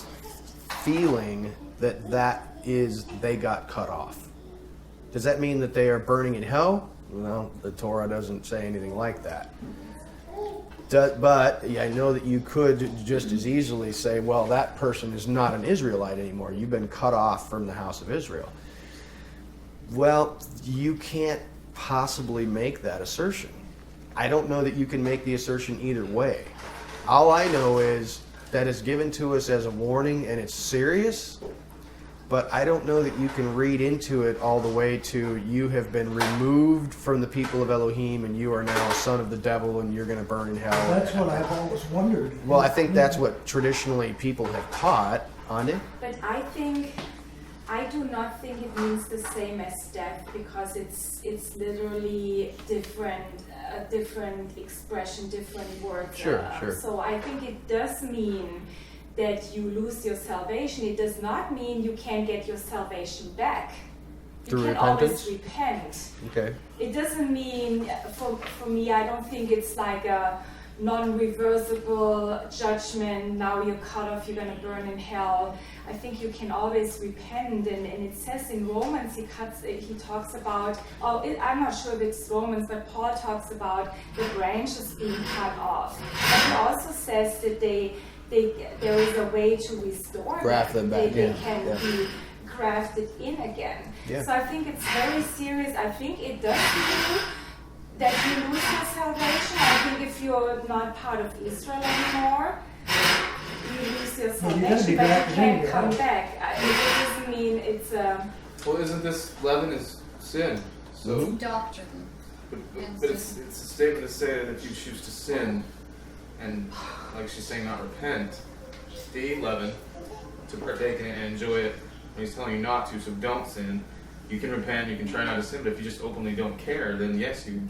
feeling that they got cut off. Does that mean that they are burning in hell? Well, the Torah doesn't say anything like that. But I know that you could just as easily say, well, that person is not an Israelite anymore. You've been cut off from the house of Israel. Well, you can't possibly make that assertion. I don't know that you can make the assertion either way. All I know is that it's given to us as a warning and it's serious, but I don't know that you can read into it all the way to you have been removed from the people of Elohim and you are now a son of the devil and you're going to burn in hell. That's what I've always wondered. Well, I think that's what traditionally people have taught on it. But I do not think it means the same as death because it's literally different, a different expression, different words. Sure. So I think it does mean that you lose your salvation. It does not mean you can't get your salvation back. Through you can repentance? always repent. Okay. It doesn't mean, for me, I don't think it's like a non-reversible judgment. Now you're cut off, you're going to burn in hell. I think you can always repent, and it says in Romans, he talks about, I'm not sure if it's Romans, but Paul talks about the branches being cut off. But he also says that there is a way to restore Graft them back They in. can be grafted in again. Yeah. So I think it's very serious. I think it does mean that you lose your salvation. I think if you're not part of Israel anymore, you lose your Well, you gotta salvation, be but you grafted in can't again. come back. It doesn't mean it's Well, isn't this leaven is sin? So, Doctrine. but it's a statement to say that if you choose to sin, and like she's saying, not repent, to eat leaven, to partake in it and enjoy it. When he's telling you not to, so don't sin. You can repent, you can try not to sin, but if you just openly don't care, then yes, you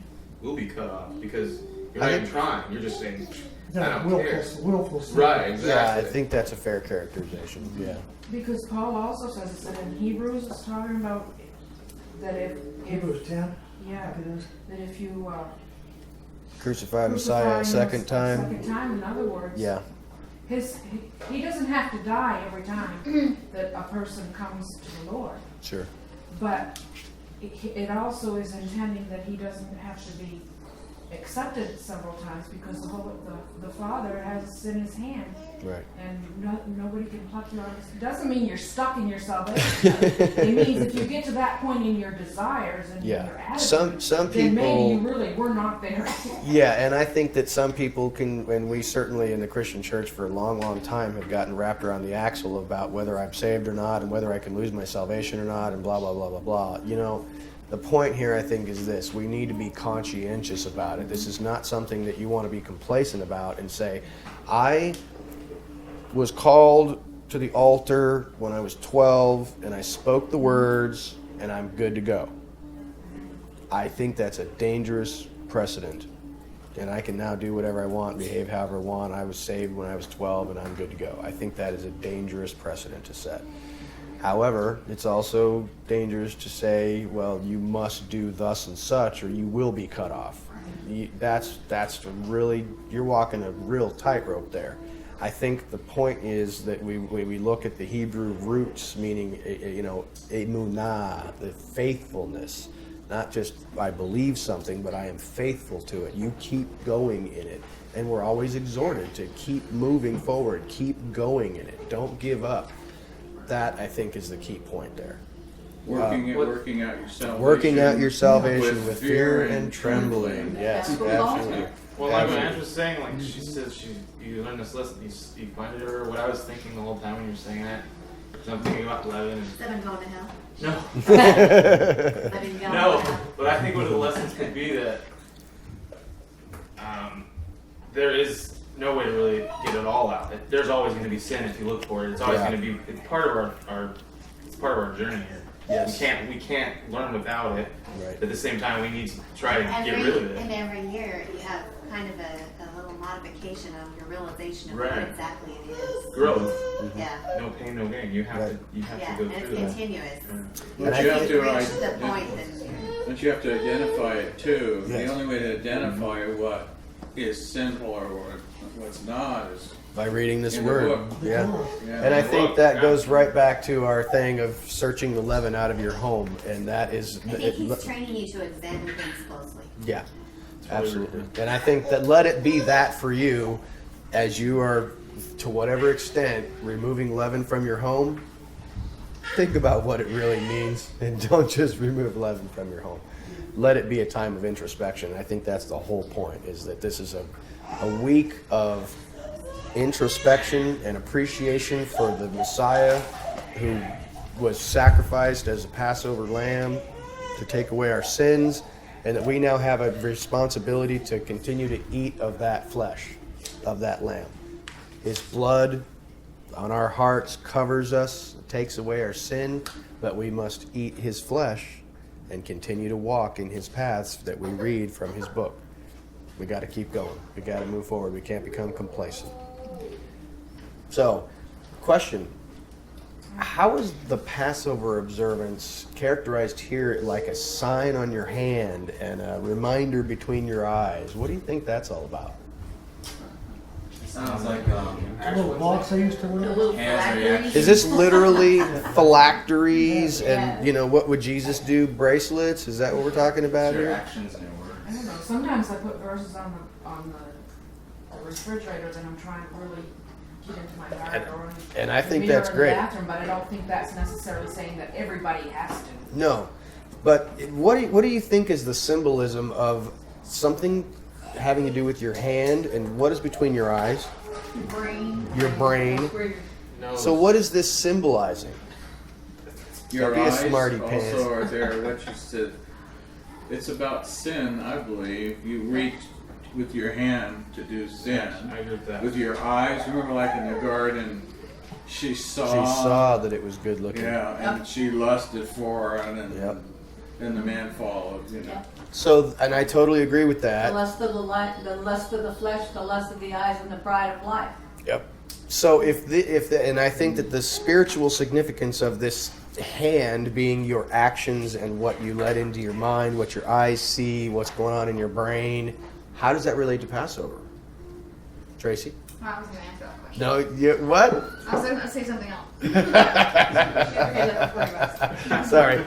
will be cut off because you're not even trying. You're just saying, I don't care. Willful sin. Right, Yeah, exactly. I think that's a fair characterization. Yeah. Because Paul also says it, that in Hebrews it's talking about that if Hebrews 10. yeah, It is. that if you Crucify crucify Messiah him a second time. second time, in other words, Yeah. he doesn't have to die every time that a person comes to the Lord. Sure. But it also is intending that he doesn't have to be accepted several times because the Father has us in his hand. Right. And nobody can pluck you out. It doesn't mean you're stuck in your salvation. It means if you get to that point in your desires and Yeah. your attitude, Some then maybe people. you really were not there. Yeah, and I think that some people can, and we certainly in the Christian church for a long, long time have gotten wrapped around the axle about whether I'm saved or not and whether I can lose my salvation or not and blah, blah, blah, blah, blah. You know, the point here I think is this. We need to be conscientious about it. This is not something that you want to be complacent about and say, I was called to the altar when I was 12 and I spoke the words and I'm good to go. I think that's a dangerous precedent. and I can now do whatever I want, behave however I want. I was saved when I was 12 and I'm good to go. I think that is a dangerous precedent to set. However, it's also dangerous to say, well, you must do thus and such or you will be cut off. That's really, you're walking a real tightrope there. I think the point is that we look at the Hebrew roots, meaning, emunah, the faithfulness. Not just I believe something, but I am faithful to it. You keep going in it. And we're always exhorted to keep moving forward, keep going in it. Don't give up. That, I think, is the key point there. Working out your salvation. Working out your salvation with fear and trembling. Yes, absolutely. Well, like what Ange was saying, like she says you learned this lesson, you blinded her. What I was thinking the whole time when you were saying that, because I'm thinking about 11 and... 7 going to hell. No. 7 going to No, hell. but I think one of the lessons could be that there is no way to really get it all out. There's always going to be sin if you look for it. It's always going to be. It's part of our journey here. Yes. We can't learn without it. Right. At the same time, we need to try to get rid of it. And every year you have kind of a little modification of your realization of what Right. exactly it is. Growth. Yeah. No pain, no gain. You have to Yeah, go and through it's that. continuous. But If you have you to reach the point, then But you have to identify it too. Yes. The only way to identify what is sinful or what's not is By reading this in the word. book. Yeah. Yeah. And I think that goes right back to our thing of searching the leaven out of your home. And that is... I think he's training you to examine things closely. Yeah, absolutely. And I think that let it be that for you as you are, to whatever extent, removing leaven from your home. Think about what it really means and don't just remove leaven from your home. Let it be a time of introspection. I think that's the whole point, is that this is a week of introspection and appreciation for the Messiah who was sacrificed as a Passover lamb to take away our sins, and that we now have a responsibility to continue to eat of that flesh, of that lamb. His blood on our hearts covers us, takes away our sin, but we must eat his flesh and continue to walk in his paths that we read from his book. We got to keep going. We got to move forward. We can't become complacent. So, question. How is the Passover observance characterized here like a sign on your hand and a reminder between your eyes? What do you think that's all about? Sounds like The little box I used to The wear. little hands phylacteries. reaction. Is this literally phylacteries and, what would Jesus do? Bracelets? Is that what we're talking about Your here? actions and your I don't words. know, sometimes I put verses on the refrigerator that I'm trying to really get into my heart or And I the think mirror that's in the great. bathroom, but I don't think that's necessarily saying that everybody has to. No. But what do you think is the symbolism of something having to do with your hand, and what is between your eyes? Brain. Your brain. Where you're- No. So what is this symbolizing? your Don't be a eyes smarty pants. also are there. What you said, it's about sin, I believe. You reach with your hand to do sin. I agree with that. With your eyes, remember, like in the garden, she saw. She saw that it was good looking. Yeah, and she lusted for her, and then Yep. and the man followed. So, and I totally agree with The that. lust of the lust of the flesh, the lust of the eyes, and the pride of life. Yep. So and I think that the spiritual significance of this hand being your actions and what you let into your mind, what your eyes see, what's going on in your brain, how does that relate to Passover? Tracy? Well, I was going to answer that question. No, what? I was going to say something else. Sorry.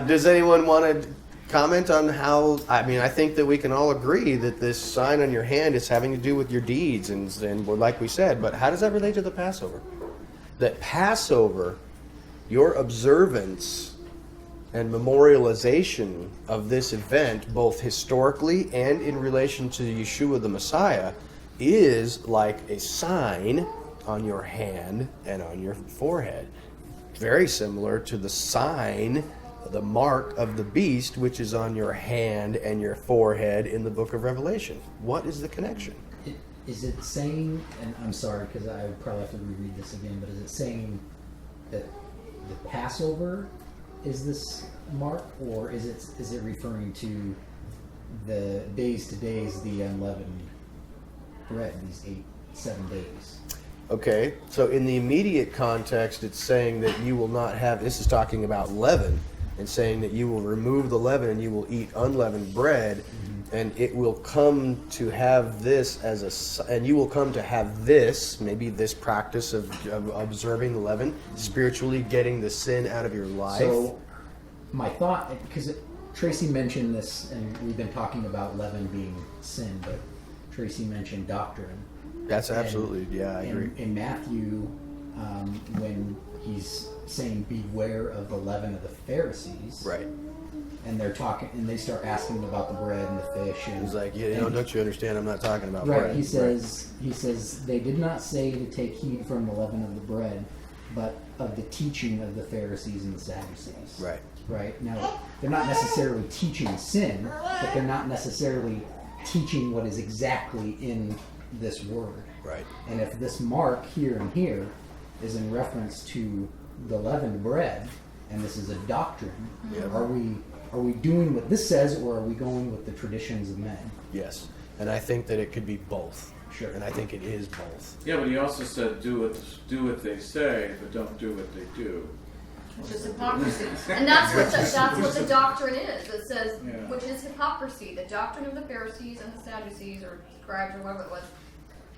Does anyone want to comment on how? I mean, I think that we can all agree that this sign on your hand is having to do with your deeds, and like we said. But how does that relate to the Passover? That Passover, your observance and memorialization of this event, both historically and in relation to Yeshua the Messiah, is like a sign on your hand and on your forehead. Very similar to the sign, the mark of the beast, which is on your hand and your forehead in the book of Revelation. What is the connection? Is it saying, and I'm sorry because I would probably have to reread this again, but is it saying that the Passover is this mark, or is it referring to the days to days, the unleavened bread, these 7 days. Okay, so in the immediate context, it's saying that you will not have, this is talking about leaven, and saying that you will remove the leaven and you will eat unleavened bread, and it will come to have this and you will come to have this, maybe this practice of observing the leaven, spiritually getting the sin out of your life. So, my thought, because Tracy mentioned this, and we've been talking about leaven being sin, but Tracy mentioned doctrine. That's absolutely, yeah, I agree. In Matthew, when he's saying, beware of the leaven of the Pharisees. Right. And they're talking, and they start asking about the bread and the fish. And he's like, don't you understand? I'm not talking about right, bread. He says, they did not say to take heed from the leaven of the bread, but of the teaching of the Pharisees and the Sadducees. Right. Right. Now, they're not necessarily teaching sin, but they're not necessarily teaching what is exactly in this word. Right. And if this mark here and here is in reference to the leavened bread, and this is a doctrine, are we doing what this says, or are we going with the traditions of men? Yes, and I think that it could be both. Sure. And I think it is both. Yeah, but he also said, do what they say, but don't do what they do. Which is hypocrisy. And that's what the doctrine is. It says, which is hypocrisy. The doctrine of the Pharisees and the Sadducees, or scribes, or whatever it was,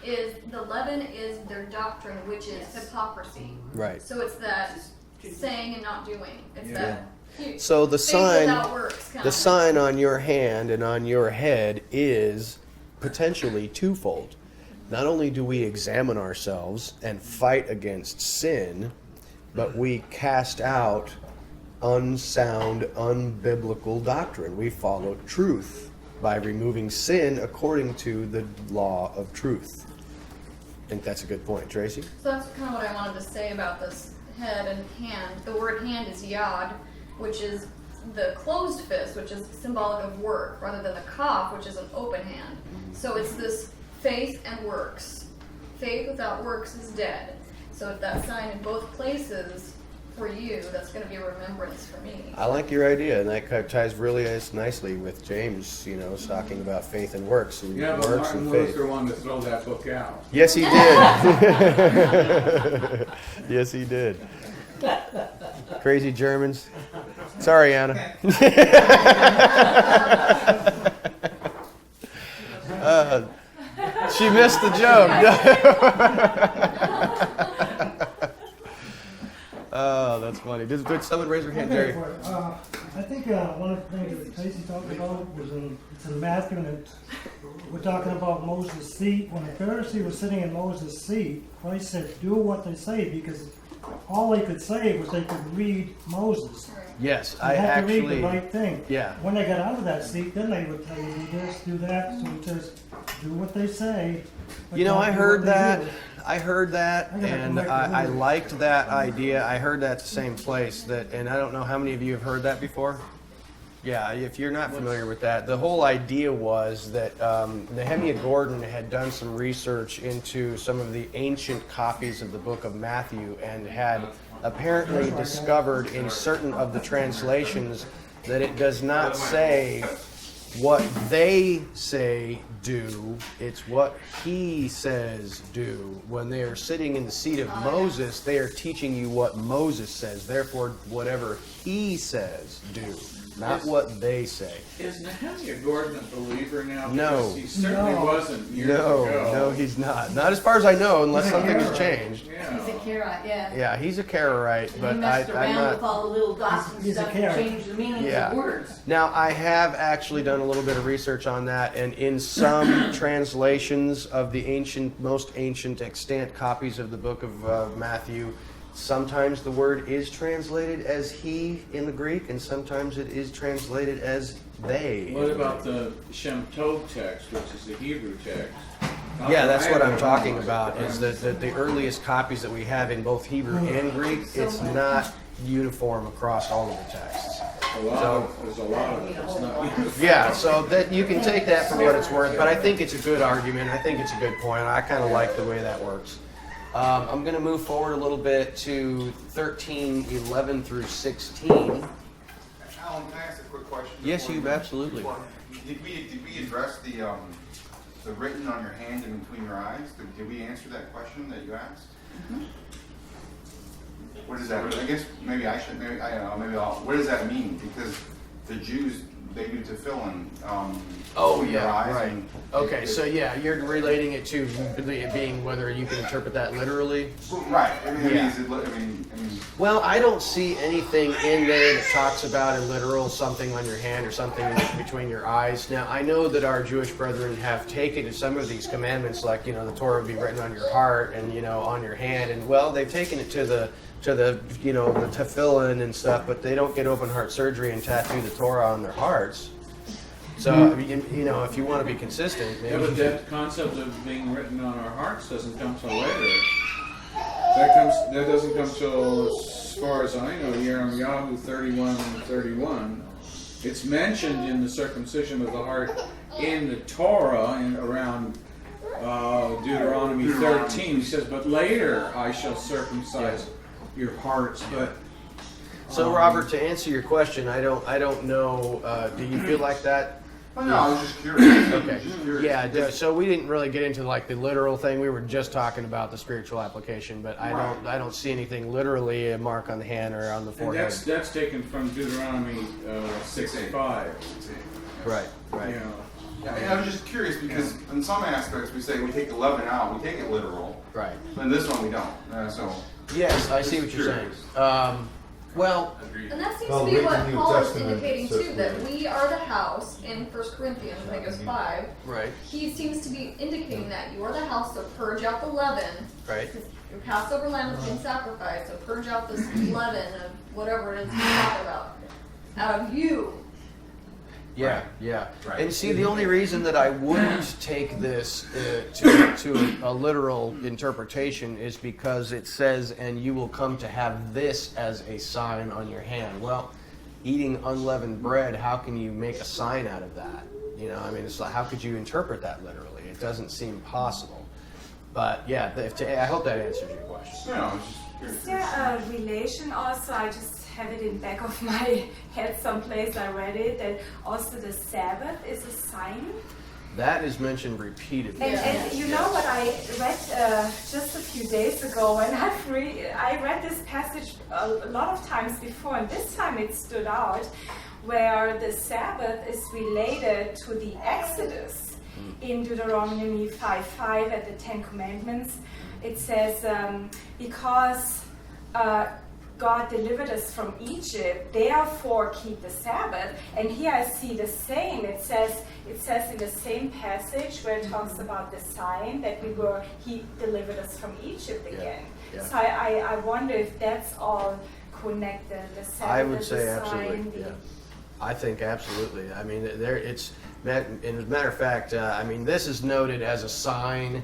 is the leaven is their doctrine, which is hypocrisy. Right. So it's that saying and not doing. It's that. So the sign, works, the sign on your hand and on your head is potentially twofold. Not only do we examine ourselves and fight against sin, but we cast out unsound, unbiblical doctrine. We follow truth by removing sin according to the law of truth. I think that's a good point, Tracy. So that's kind of what I wanted to say about this head and hand. The word hand is yad, which is the closed fist, which is symbolic of work, rather than the kaf, which is an open hand. So it's this faith and works. Faith without works is dead. So if that sign in both places for you, that's going to be a remembrance for me. I like your idea, and that ties really nicely with James, talking about faith and works. And Yeah, but works Martin and faith. Luther wanted to throw that book out. Yes, he did. Yes, he did. Crazy Germans. Sorry, Anna. She missed the joke. Oh, that's funny. Did someone raise their hand, Jerry? I think one of the things that Tracy talked about was it's in Matthew, and we're talking about Moses' seat. When the Pharisee was sitting in Moses' seat, Christ said, do what they say, because all they could say was they could read Moses. Yes, They had to read actually. the right thing. Yeah. When they got out of that seat, then they would tell you, do this, do that. So it says, do what they say. but I not do heard what they that. do. I heard that, and I liked that idea. I heard that at the same place. And I don't know how many of you have heard that before. Yeah, if you're not familiar with that, the whole idea was that Nehemiah Gordon had done some research into some of the ancient copies of the book of Matthew and had apparently discovered in certain of the translations that it does not say what they say do, it's what he says do. When they are sitting in the seat of Moses, they are teaching you what Moses says. Therefore, whatever he says, do. Not what they say. Is Nehemiah Gordon a believer now? No. Because he certainly wasn't years No, ago. no, he's not. Not as far as I know, unless something has changed. Yeah. He's a Karaite, yeah. Yeah, he's a Karaite, And but he messed I'm around with not. all the little dots and He's a stuff and Karaite. changed the meanings Yeah. of words. Now, I have actually done a little bit of research on that, and in some translations of the most ancient extant copies of the book of Matthew, sometimes the word is translated as he in the Greek, and sometimes it is translated as they. What about the Shem Tov text, which is the Hebrew text? Yeah, that's what I'm talking about, is that the earliest copies that we have in both Hebrew and Greek, it's not uniform across all of the texts. There's a lot of it. It's not Yeah, so that you can take that for what it's worth, but I think it's a good argument. I think it's a good point. I kind of like the way that works. I'm going to move forward a little bit to 13:11 through 16. Alan, can I ask a quick question? Yes, before you we- absolutely. Did we address the written on your hand and between your eyes? Did we answer that question that you asked? What does that? I guess maybe I should. Maybe I don't know. Maybe I'll. What does that mean? Because the Jews, they do tefillin. Oh between their yeah, eyes right. and Okay, so yeah, you're relating it to it being whether you can interpret that literally. Right. I mean, Yeah. is it, I mean. Well, I don't see anything in there that talks about a literal something on your hand or something between your eyes. Now, I know that our Jewish brethren have taken some of these commandments, like, the Torah would be written on your heart and, on your hand. And, well, they've taken it to the the tefillin and stuff, but they don't get open heart surgery and tattoo the Torah on their hearts. So, I mean, if you want to be consistent, maybe Yeah, but you should- that concept of being written on our hearts doesn't come till later. That doesn't come till, as far as I know, Yirmiyahu 31:31. It's mentioned in the circumcision of the heart in the Torah and around Deuteronomy 13. He says, "But later I shall circumcise your hearts." But So, Robert, to answer your question, I don't know. Do you feel like that? Well, no, I was just curious. Okay. Just curious. Yeah. So we didn't really get into like the literal thing. We were just talking about the spiritual application. But I don't see anything literally a mark on the hand or on the and forehead. that's taken from Deuteronomy 6:5. Right. Yeah, I was just curious because in some aspects we say we take the leaven out, we take it literal. Right. But in this one we don't. So. Yes, I see what you're saying. Well, And that seems Well, to be read what the New Paul is Testament, indicating says too, that we- we are the house in 1 Corinthians, I think it's 5. right. He seems to be indicating that you are the house, so purge out the leaven. Right. Your Passover lamb has been sacrificed, so purge out this leaven of whatever it is you talk about out of you. Yeah. Right. And see, the only reason that I wouldn't take this to a literal interpretation is because it says, "And you will come to have this as a sign on your hand." Well, eating unleavened bread, how can you make a sign out of that? I mean, it's like, how could you interpret that literally? It doesn't seem possible. But yeah, I hope that answers your question. No, I was just curious. Is there a relation also? I just have it in back of my head someplace. I read it that also the Sabbath is a sign. That is mentioned repeatedly. And you know what I read just a few days ago, and I read this passage a lot of times before, and this time it stood out, where the Sabbath is related to the Exodus in Deuteronomy 5:5 at the Ten Commandments. It says, because God delivered us from Egypt, therefore keep the Sabbath. And here I see the same. It says in the same passage where it talks about the sign that He delivered us from Egypt again. Yeah. So I wonder if that's all connected. The Sabbath I would is say a absolutely. sign, Yeah. I think absolutely. I mean, and as a matter of fact, I mean, this is noted as a sign.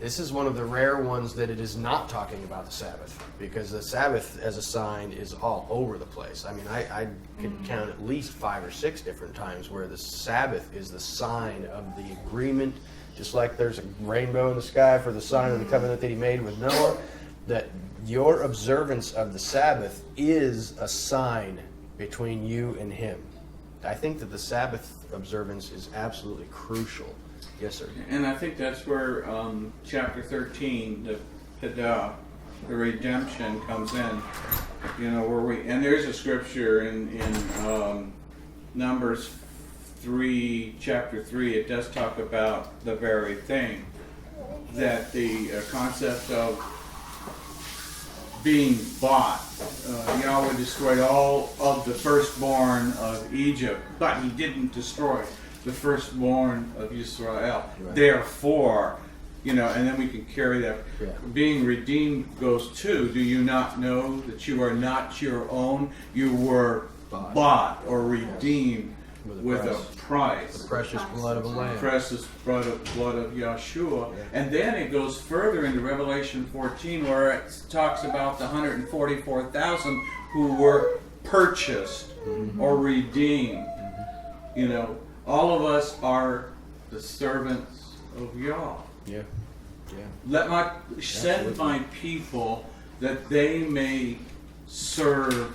This is one of the rare ones that it is not talking about the Sabbath, because the Sabbath as a sign is all over the place. I mean, I could count at least 5 or 6 different times where the Sabbath is the sign of the agreement, just like there's a rainbow in the sky for the sign of the covenant that He made with Noah, that your observance of the Sabbath is a sign between you and Him. I think that the Sabbath observance is absolutely crucial. Yes, sir. And I think that's where chapter 13, the Pedah, the redemption, comes in. And there's a scripture in Numbers 3, chapter 3. It does talk about the very thing, that the concept of being bought. Yahweh destroyed all of the firstborn of Egypt, but He didn't destroy the firstborn of Israel. Right. Therefore, and then we can carry that. Yeah. Being redeemed goes to, do you not know that you are not your own? You were bought or redeemed with a price. The precious blood of a lamb. Precious blood of Yeshua. Yeah. And then it goes further into Revelation 14 where it talks about the 144,000 who were purchased or redeemed. All of us are the servants of Yah. Yeah. Send my people that they may serve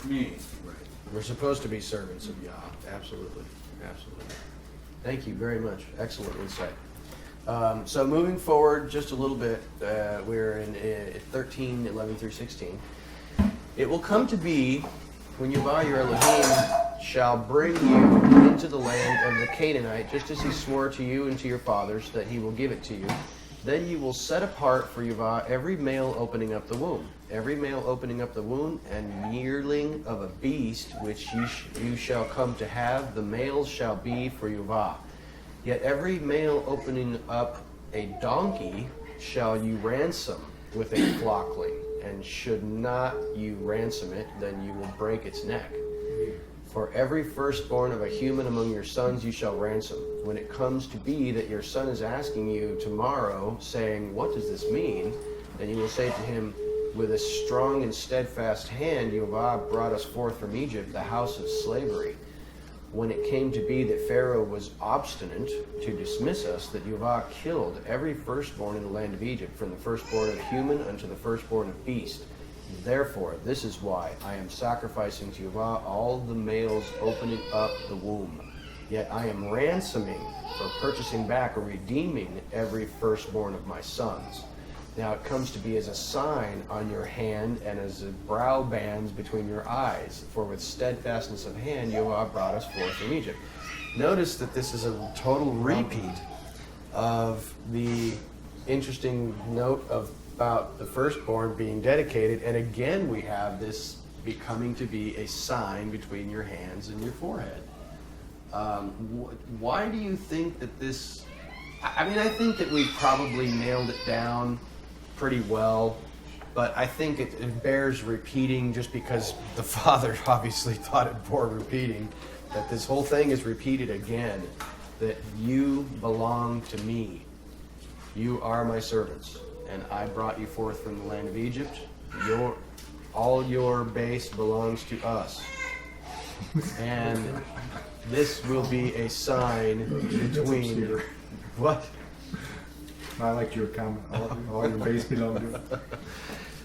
me. Right. We're supposed to be servants of Yah. Absolutely. Absolutely. Thank you very much. Excellent insight. So moving forward just a little bit, we're in 13:11 through 16. It will come to be when Yahweh your Elohim shall bring you into the land of the Canaanite, just as he swore to you and to your fathers that he will give it to you. Then you will set apart for Yahweh every male opening up the womb. Every male opening up the womb and yearling of a beast which you shall come to have, the males shall be for Yahweh. Yet every male opening up a donkey shall you ransom with a flockling, and should not you ransom it, then you will break its neck. For every firstborn of a human among your sons you shall ransom. When it comes to be that your son is asking you tomorrow, saying, what does this mean? Then you will say to him, with a strong and steadfast hand Yahweh brought us forth from Egypt, the house of slavery. When it came to be that Pharaoh was obstinate to dismiss us, that Yahweh killed every firstborn in the land of Egypt, from the firstborn of human unto the firstborn of beast. Therefore, this is why I am sacrificing to Yahweh all the males opening up the womb. Yet I am ransoming, or purchasing back, or redeeming every firstborn of my sons. Now it comes to be as a sign on your hand and as a brow bands between your eyes. For with steadfastness of hand Yahweh brought us forth from Egypt. Notice that this is a total repeat of the interesting note about the firstborn being dedicated. And again, we have this becoming to be a sign between your hands and your forehead. Why do you think that this... I mean, I think that we probably nailed it down pretty well, but I think it bears repeating, just because the Father obviously thought it bore repeating, that this whole thing is repeated again, that you belong to me. You are my servants, and I brought you forth from the land of Egypt. All your base belongs to us. And this will be a sign between... What? I like your comment. All your base belong to.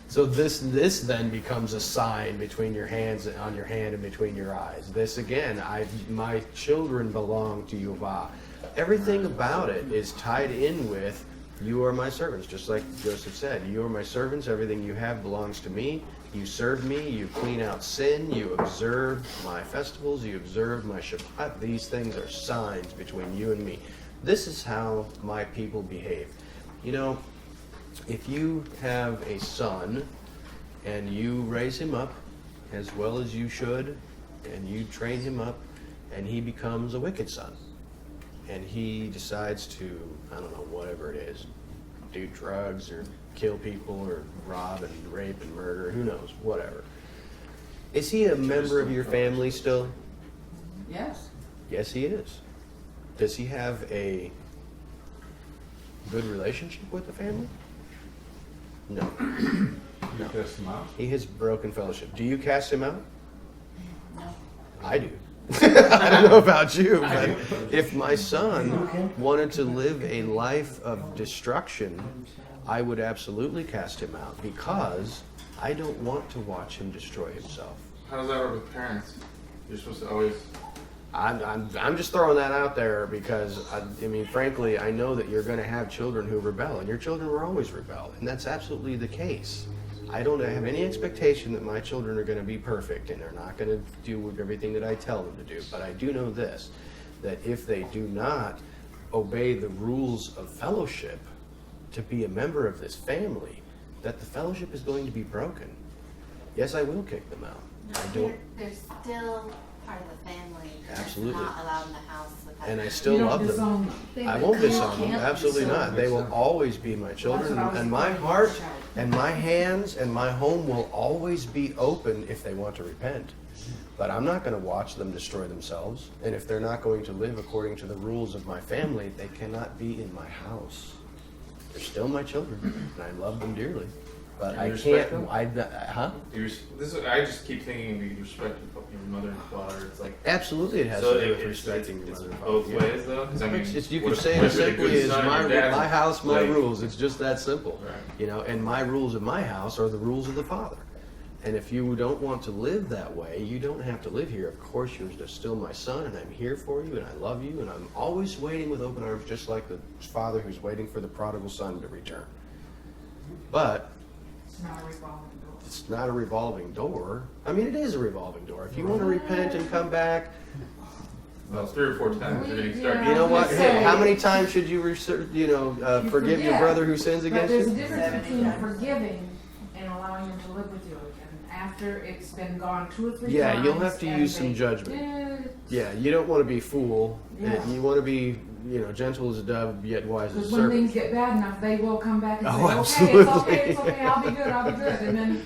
So this then becomes a sign between your hands, on your hand, and between your eyes. This again, my children belong to Yahweh. Everything about it is tied in with, you are my servants, just like Joseph said. You are my servants. Everything you have belongs to me. You serve me. You clean out sin. You observe my festivals. You observe my Shabbat. These things are signs between you and me. This is how my people behave. You know, if you have a son and you raise him up as well as you should, and you train him up, and he becomes a wicked son, and he decides to, I don't know, whatever it is, do drugs or kill people or rob and rape and murder, who knows, whatever. Is he a member of your family still? Yes. Yes, he is. Does he have a good relationship with the family? No. You cast him out? He has broken fellowship. Do you cast him out? No. I do. I don't know about you, but if my son wanted to live a life of destruction, I would absolutely cast him out, because I don't want to watch him destroy himself. How does that work with parents? You're supposed to always... I'm just throwing that out there because, I mean, frankly, I know that you're going to have children who rebel, and your children will always rebel, and that's absolutely the case. I don't have any expectation that my children are going to be perfect, and they're not going to do everything that I tell them to do, but I do know this, that if they do not obey the rules of fellowship to be a member of this family, that the fellowship is going to be broken. Yes, I will kick them out. I don't. They're still part of the family. Absolutely. Not allowed in the house without. And I still love them. I won't disown them. Absolutely not. They will always be my children, and my heart and my hands and my home will always be open if they want to repent. But I'm not going to watch them destroy themselves. And if they're not going to live according to the rules of my family, they cannot be in my house. They're still my children, and I love them dearly. But I can't. I just keep thinking you respect your mother and father. It's like absolutely, it has to do with respecting your mother and father. Both ways, though. I mean, you can say it as simply as my house, my like, rules. It's just that simple, right. you know. And my rules of my house are the rules of the Father, And if you don't want to live that way, you don't have to live here. Of course, you're still my son, and I'm here for you, and I love you, and I'm always waiting with open arms, just like the father who's waiting for the prodigal son to return. But It's not a revolving door. it's not a revolving door. I mean, it is a revolving door. If you want to repent and come back, Well, 3 or 4 times, and then you start. Yeah. you know what? Say- Hey, how many times should you, forgive your forget. brother who sins But against there's a you? difference 70 between times. forgiving and allowing him to live with you again. After it's been gone 2 or 3 times. Yeah, you'll have to and use some they judgment. did. Yeah, you don't want to be a fool. Yeah. You want to be, gentle as a dove, yet wise as a Because when things serpent. get bad enough, they will come back and Oh, say, okay, absolutely. it's okay, I'll be good. And then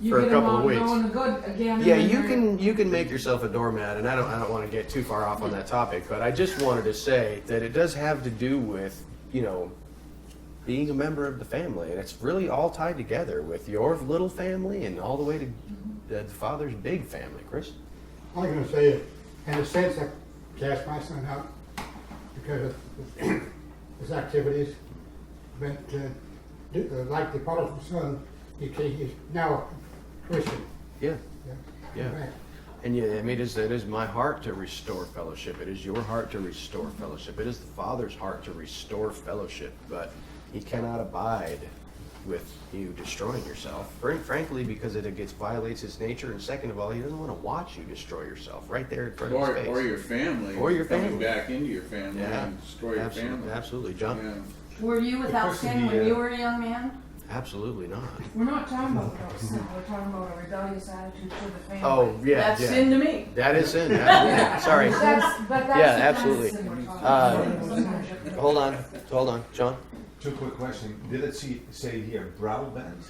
you For a get them couple of on weeks. going good again. and Yeah, then you can make yourself a doormat, and I don't want to get too far off on that topic, but I just wanted to say that it does have to do with, being a member of the family, and it's really all tied together with your little family and all the way to the father's big family. Chris? I'm going to say, in a sense, I cast my son out because of his activities. But like the prodigal son, he's now a Christian. Yeah. Yeah. Yeah. And yeah, I mean, it is my heart to restore fellowship. It is your heart to restore fellowship. It is the Father's heart to restore fellowship. But He cannot abide with you destroying yourself. Frankly, because it violates His nature. And second of all, He doesn't want to watch you destroy yourself right there in front of His face. Or your family. Or your coming family. back into your family and destroy your family. Absolutely. John? Yeah. Were you without question sin the, when you were a young man? Absolutely not. we're not talking about without sin, we're talking about a rebellious attitude to the family. Oh, yeah. That's yeah. sin to me. That is sin. Absolutely. Sorry. But that's the kind of absolutely. sin we're talking about. Hold on. John? 2 quick questions. Did it say here brow band?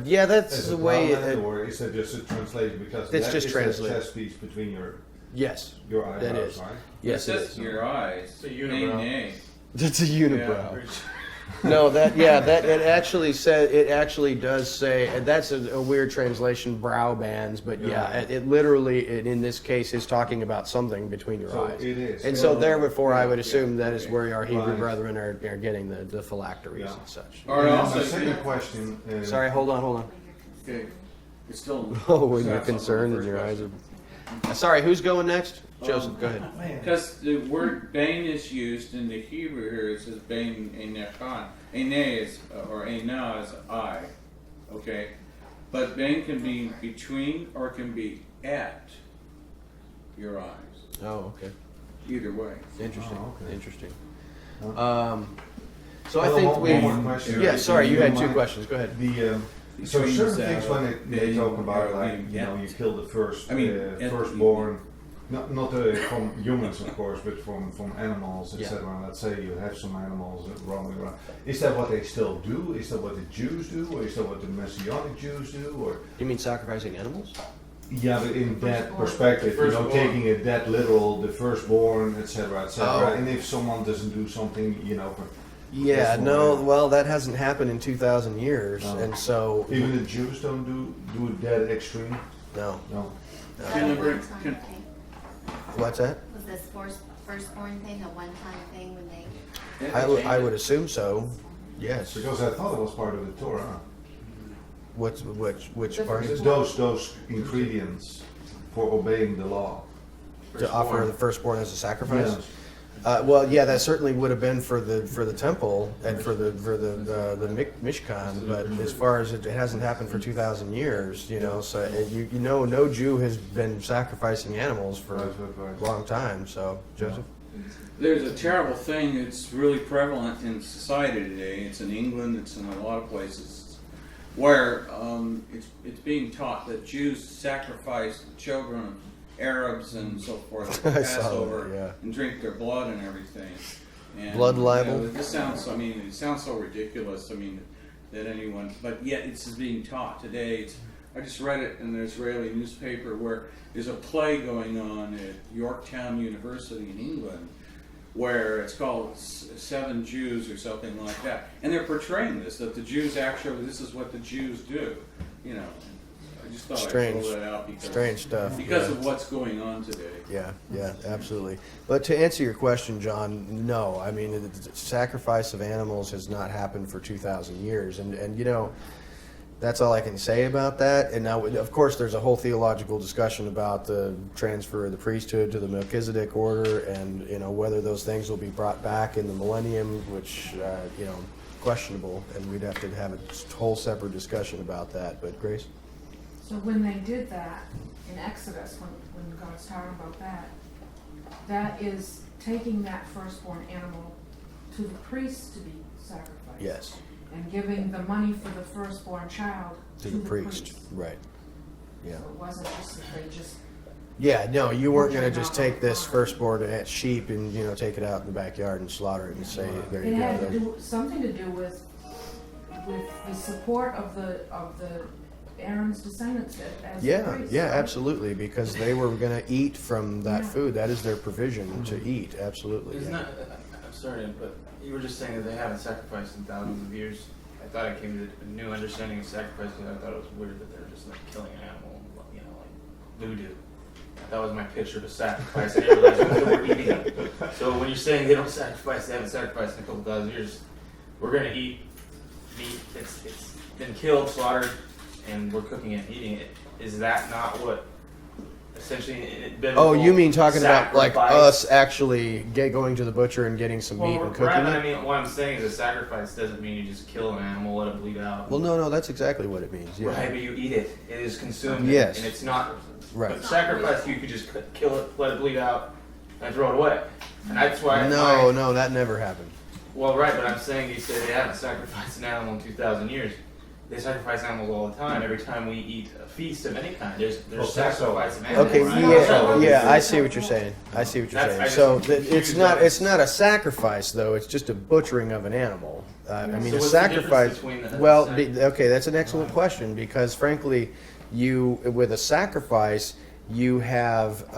Yeah, that's Is the it way. brow band, or is that just a translation? Because It's that just is translated. that chest piece between your Yes, eyebrows, that is. right? Yes, it it says is. your eyes. It's a unibrow. Nay. It's a unibrow. Yeah. No, that it actually does say, and that's a weird translation, brow bands, but it literally in this case is talking about something between your So eyes. it is. And so therefore, I would assume that is okay. where our Hebrew Right. brethren are getting the phylacteries Yeah. and such. Or And also, my second question. Sorry, hold on. okay, it's still. Oh, when you're That's on the concerned and first your eyes question. are. Sorry, who's going next? Joseph, go ahead. Because the word bane is used in the Hebrew here, it says bane enechan. Ene is, or ena is eye. Okay? But bane can be between or it can be at your eyes. Oh, okay. Either way. Interesting. Oh, okay. Interesting. Uh, So I Well, think one more question. Yeah, sorry, you had two Mind? questions. Go ahead. So Between certain the, things when they talk about Elohim, like yeah. you kill the first I mean, at- firstborn, not from humans of course, but from animals, Yeah. etc. Let's say you have some animals roaming around. Is that what they still do? Is that what the Jews do, or is that what the Messianic Jews do? Or You mean sacrificing animals? yeah, but in that perspective, Firstborn. taking it that literal, the firstborn, etc., etc. Oh. And if someone doesn't do something, for Yeah, That's no, why- well, that hasn't happened in 2,000 years, No. and so even the Jews don't do it that extreme. no. No. Was that Can a I bring- one-time can- thing? What's that? Was this firstborn thing a one-time thing when they? I would assume so. Yes. Because I thought it was part of the Torah. Which part? Those ingredients for obeying the law. To offer the firstborn as a sacrifice? Yes. Well, yeah, that certainly would have been for the temple and for the Mishkan, but as far as it hasn't happened for 2,000 years, so no Jew has been sacrificing animals for a long time. So, Joseph. There's a terrible thing that's really prevalent in society today. It's in England, it's in a lot of places, where it's being taught that Jews sacrifice the children of Arabs and so forth at I saw that, Passover yeah. and drink their blood and everything. And, Blood libel? This sounds, it sounds so ridiculous, that anyone, but yet it's being taught today. I just read it in an Israeli newspaper where there's a play going on at Yorktown University in England where it's called Seven Jews or something like that. And they're portraying this, that the Jews actually, this is what the Jews do. I just thought Strange. I'd throw that out because, Strange stuff. because yeah. of what's going on today. Yeah, absolutely. But to answer your question, John, no. I mean, the sacrifice of animals has not happened for 2,000 years. And That's all I can say about that. And now, of course, there's a whole theological discussion about the transfer of the priesthood to the Melchizedek order, and whether those things will be brought back in the millennium, which questionable, and we'd have to have a whole separate discussion about that. But Grace? So when they did that in Exodus, when God's talking about that, that is taking that firstborn animal to the priest to be sacrificed. Yes. And giving the money for the firstborn child To the priest. Right. Yeah. So it wasn't just that they just. Yeah, no, you weren't going to just take this firstborn sheep and take it out in the backyard and slaughter it and say, there you It go. had to do something to do with the support of the Aaron's descendants as the priests. Yeah, absolutely, because they were going to eat from that food. That is their provision to eat. Absolutely. Isn't that, I'm sorry, but you were just saying that they haven't sacrificed in thousands of years. I thought I came to a new understanding of sacrifice, and I thought it was weird that they're just like killing an animal, like voodoo. That was my picture of a sacrifice. I didn't realize what they were eating. So when you're saying they don't sacrifice, they haven't sacrificed in a couple thousand years, we're going to eat meat. It's been killed, slaughtered, and we're cooking it and eating it. Is that not what essentially biblical Oh, you mean talking about like sacrifice- us actually going to the butcher and getting some meat and cooking right, but it? I mean, what I'm saying is a sacrifice doesn't mean you just kill an animal, let it bleed out. Well, no, that's exactly what it means. Yeah. Right, but you eat it. It is consumed. Yes. And it's not. Right. But sacrifice, you could just kill it, let it bleed out, and throw it away. And that's why. No, that never happened. Well, right, but I'm saying you say they haven't sacrificed an animal in 2,000 years. They sacrifice animals all the time. Every time we eat a feast of any kind, there's sacrifice of animals. Okay, right? yeah, I see what you're saying. So it's not a sacrifice though. It's just a butchering of an animal. I mean, So a what's the sacrifice. difference between the Well, sacrifice? okay, that's an excellent question because frankly, with a sacrifice, you have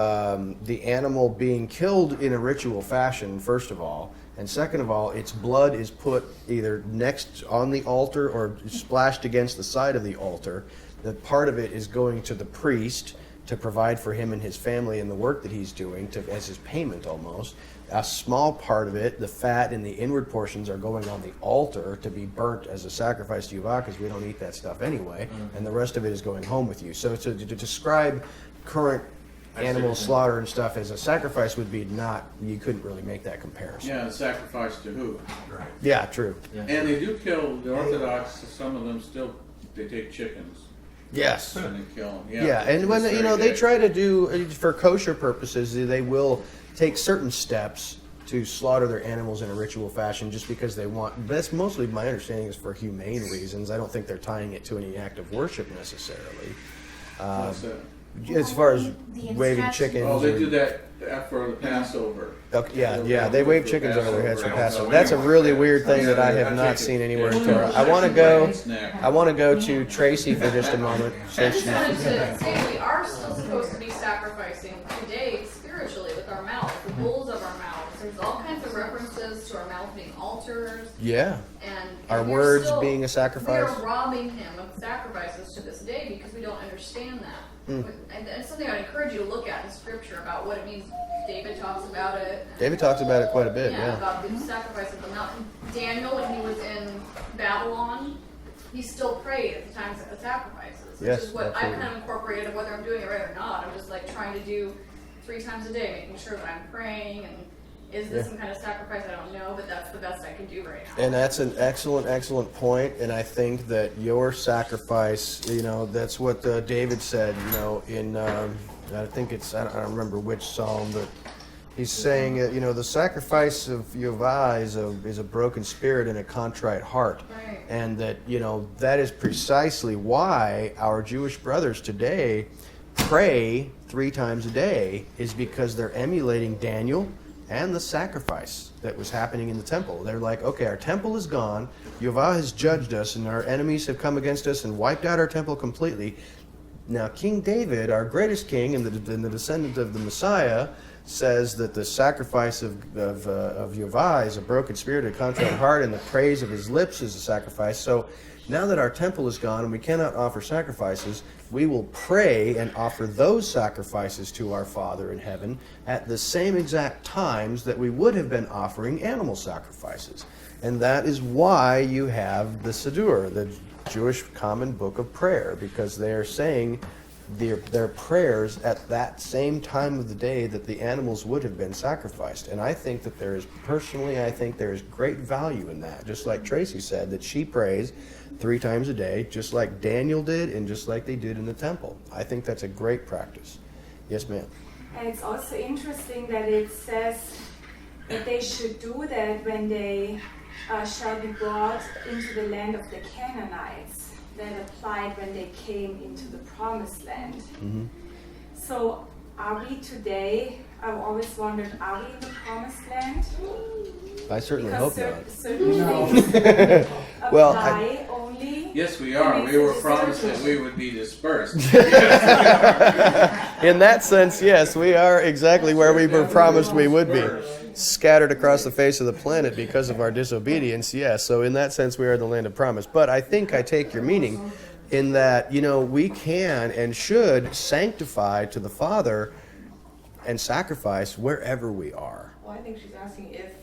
the animal being killed in a ritual fashion. First of all. And second of all, its blood is put either next on the altar or splashed against the side of the altar. That part of it is going to the priest to provide for him and his family and the work that he's doing as his payment almost. A small part of it, the fat and the inward portions, are going on the altar to be burnt as a sacrifice to Yahweh because we don't eat that stuff anyway. And the rest of it is going home with you. So to describe current animal slaughter and stuff as a sacrifice would be you couldn't really make that comparison. Yeah, sacrifice to who? Right. Yeah, true. And they do kill the Orthodox. Some of them still they take chickens. Yes. And they kill them. Yeah, and when they try to do for kosher purposes, they will take certain steps to slaughter their animals in a ritual fashion just because they want. That's mostly my understanding is for humane reasons. I don't think they're tying it to any act of worship necessarily. What's that? As far as The waving instructions- chickens. Oh, they or- do that for the Passover. Okay, yeah, they wave chickens over their heads for Passover. Passover. That's a really weird thing that I have not seen anywhere in Torah. I want to go to Tracy for just a moment. I So just she- wanted to say we are still supposed to be sacrificing today spiritually with our mouth, the bowls of our mouths. There's all kinds of references to our mouth being altars yeah, and our we're words still- being a sacrifice. We are robbing him of sacrifices to this day because we don't understand that. And it's something I'd encourage you to look at in scripture about what it means. David talks about it. David talks about it quite a bit. Yeah, Yeah. about the sacrifice of the mountain. Daniel, when he was in Babylon, he still prayed at the times of the sacrifices, which Yes, is what I've absolutely. kind of incorporated, whether I'm doing it right or not. I'm just like trying to do 3 times a day, making sure that I'm praying. And is this some kind of sacrifice? I don't know, but that's the best I can do right now. And that's an excellent point. And I think that your sacrifice, that's what David said, in, I think I don't remember which psalm, but he's saying, the sacrifice of Yahweh is a broken spirit and a contrite heart. Right. And that, that is precisely why our Jewish brothers today pray 3 times a day, is because they're emulating Daniel and the sacrifice that was happening in the temple. They're like, okay, our temple is gone. Yahweh has judged us, and our enemies have come against us and wiped out our temple completely. Now, King David, our greatest king and the descendant of the Messiah, says that the sacrifice of Yahweh is a broken spirit, a contrite heart, and the praise of his lips is a sacrifice. So now that our temple is gone and we cannot offer sacrifices, we will pray and offer those sacrifices to our Father in heaven at the same exact times that we would have been offering animal sacrifices. And that is why you have the Siddur, the Jewish common book of prayer, because they are saying their prayers at that same time of the day that the animals would have been sacrificed. And I think that I think there is great value in that. Just like Tracy said, that she prays 3 times a day, just like Daniel did and just like they did in the temple. I think that's a great practice. Yes, ma'am. And it's also interesting that it says that they should do that when they shall be brought into the land of the Canaanites. That applied when they came into the promised land. Mm-hmm. So are we today, I've always wondered, are we in the promised land? I certainly Because hope not. certain things Well, apply only. Yes, we are. We were promised that we would be dispersed. In that sense, yes, we are exactly where we were promised we would be. Scattered across the face of the planet because of our disobedience, yes. So in that sense, we are the land of promise. But I think I take your meaning in that, we can and should sanctify to the Father and sacrifice wherever we are. Well, I think she's asking if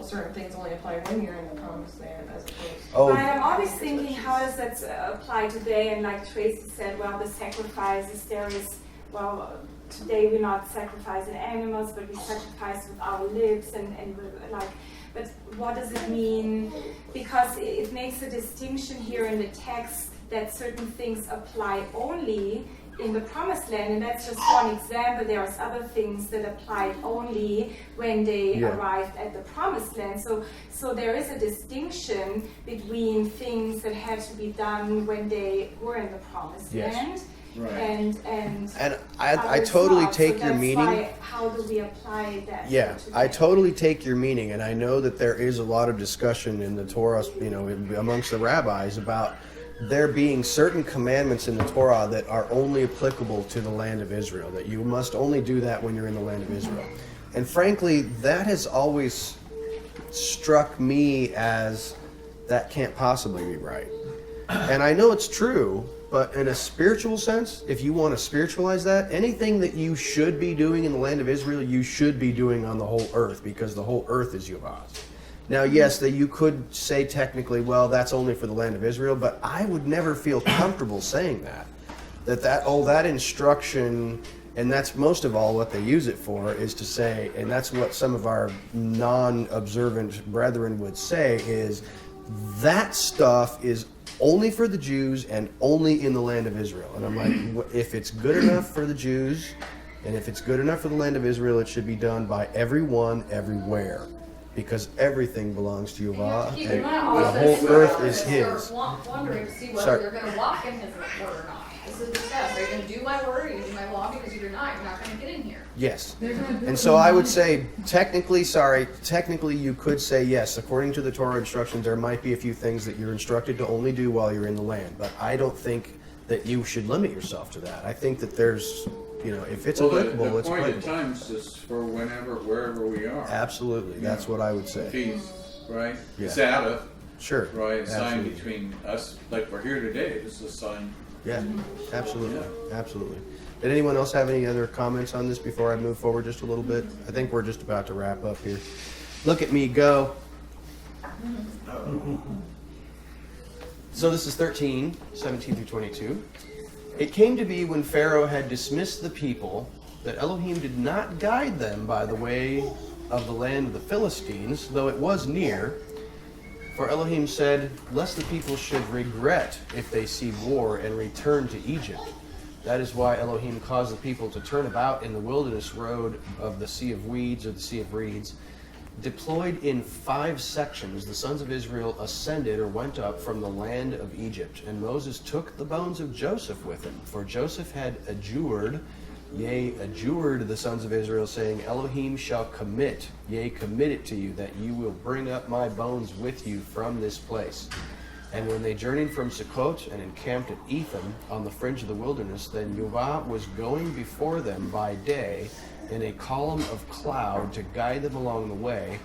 certain things only apply when you're in the promised land as opposed to... Oh. But I'm always thinking, how does that apply today? And like Tracy said, well, the sacrifices, there is, today we're not sacrificing animals, but we sacrifice with our lips but what does it mean? Because it makes a distinction here in the text that certain things apply only in the promised land, and that's just one example. There's other things that applied only when they arrived at the promised land. So there is a distinction between things that had to be done when they were in the promised land. Right. And I totally take your meaning. How do we apply that? Yeah, I totally take your meaning, and I know that there is a lot of discussion in the Torah, amongst the rabbis about there being certain commandments in the Torah that are only applicable to the land of Israel, that you must only do that when you're in the land of Israel. And frankly, that has always struck me as that can't possibly be right. And I know it's true, but in a spiritual sense, if you want to spiritualize that, anything that you should be doing in the land of Israel, you should be doing on the whole earth, because the whole earth is Yahweh's. Now, yes, that you could say technically, well, that's only for the land of Israel, but I would never feel comfortable saying that. That instruction, and that's most of all what they use it for, is to say, and that's what some of our non-observant brethren would say, is that stuff is only for the Jews and only in the land of Israel. And I'm like, if it's good enough for the Jews, and if it's good enough for the land of Israel, it should be done by everyone, everywhere. Because everything belongs to Yahweh, and the whole earth is His. Wondering to see whether they're going to walk in His word or not. This is the test. Are you going to do my word? Are you going to do my law? Because if you're not going to get in here. Yes. And so I would say, technically you could say yes. According to the Torah instructions, there might be a few things that you're instructed to only do while you're in the land. But I don't think that you should limit yourself to that. I think that there's, if it's applicable, it's applicable. The point in time is just for whenever, wherever we are. Absolutely. That's what I would say. Feast, right? Yeah. Sabbath. Sure. Right? A sign Absolutely. between us, like we're here today, this is a sign. Yeah, absolutely. Absolutely. Did anyone else have any other comments on this before I move forward just a little bit? I think we're just about to wrap up here. Look at me go. So this is 13, 17 through 22. It came to be when Pharaoh had dismissed the people that Elohim did not guide them by the way of the land of the Philistines, though it was near. For Elohim said, lest the people should regret if they see war and return to Egypt. That is why Elohim caused the people to turn about in the wilderness road of the Sea of Weeds, or the Sea of Reeds. Deployed in 5 sections, the sons of Israel ascended or went up from the land of Egypt. And Moses took the bones of Joseph with him, for Joseph had adjured the sons of Israel, saying, Elohim shall commit it to you, that you will bring up my bones with you from this place. And when they journeyed from Sukkot and encamped at Etham on the fringe of the wilderness, then Yahweh was going before them by day in a column of cloud to guide them along the way,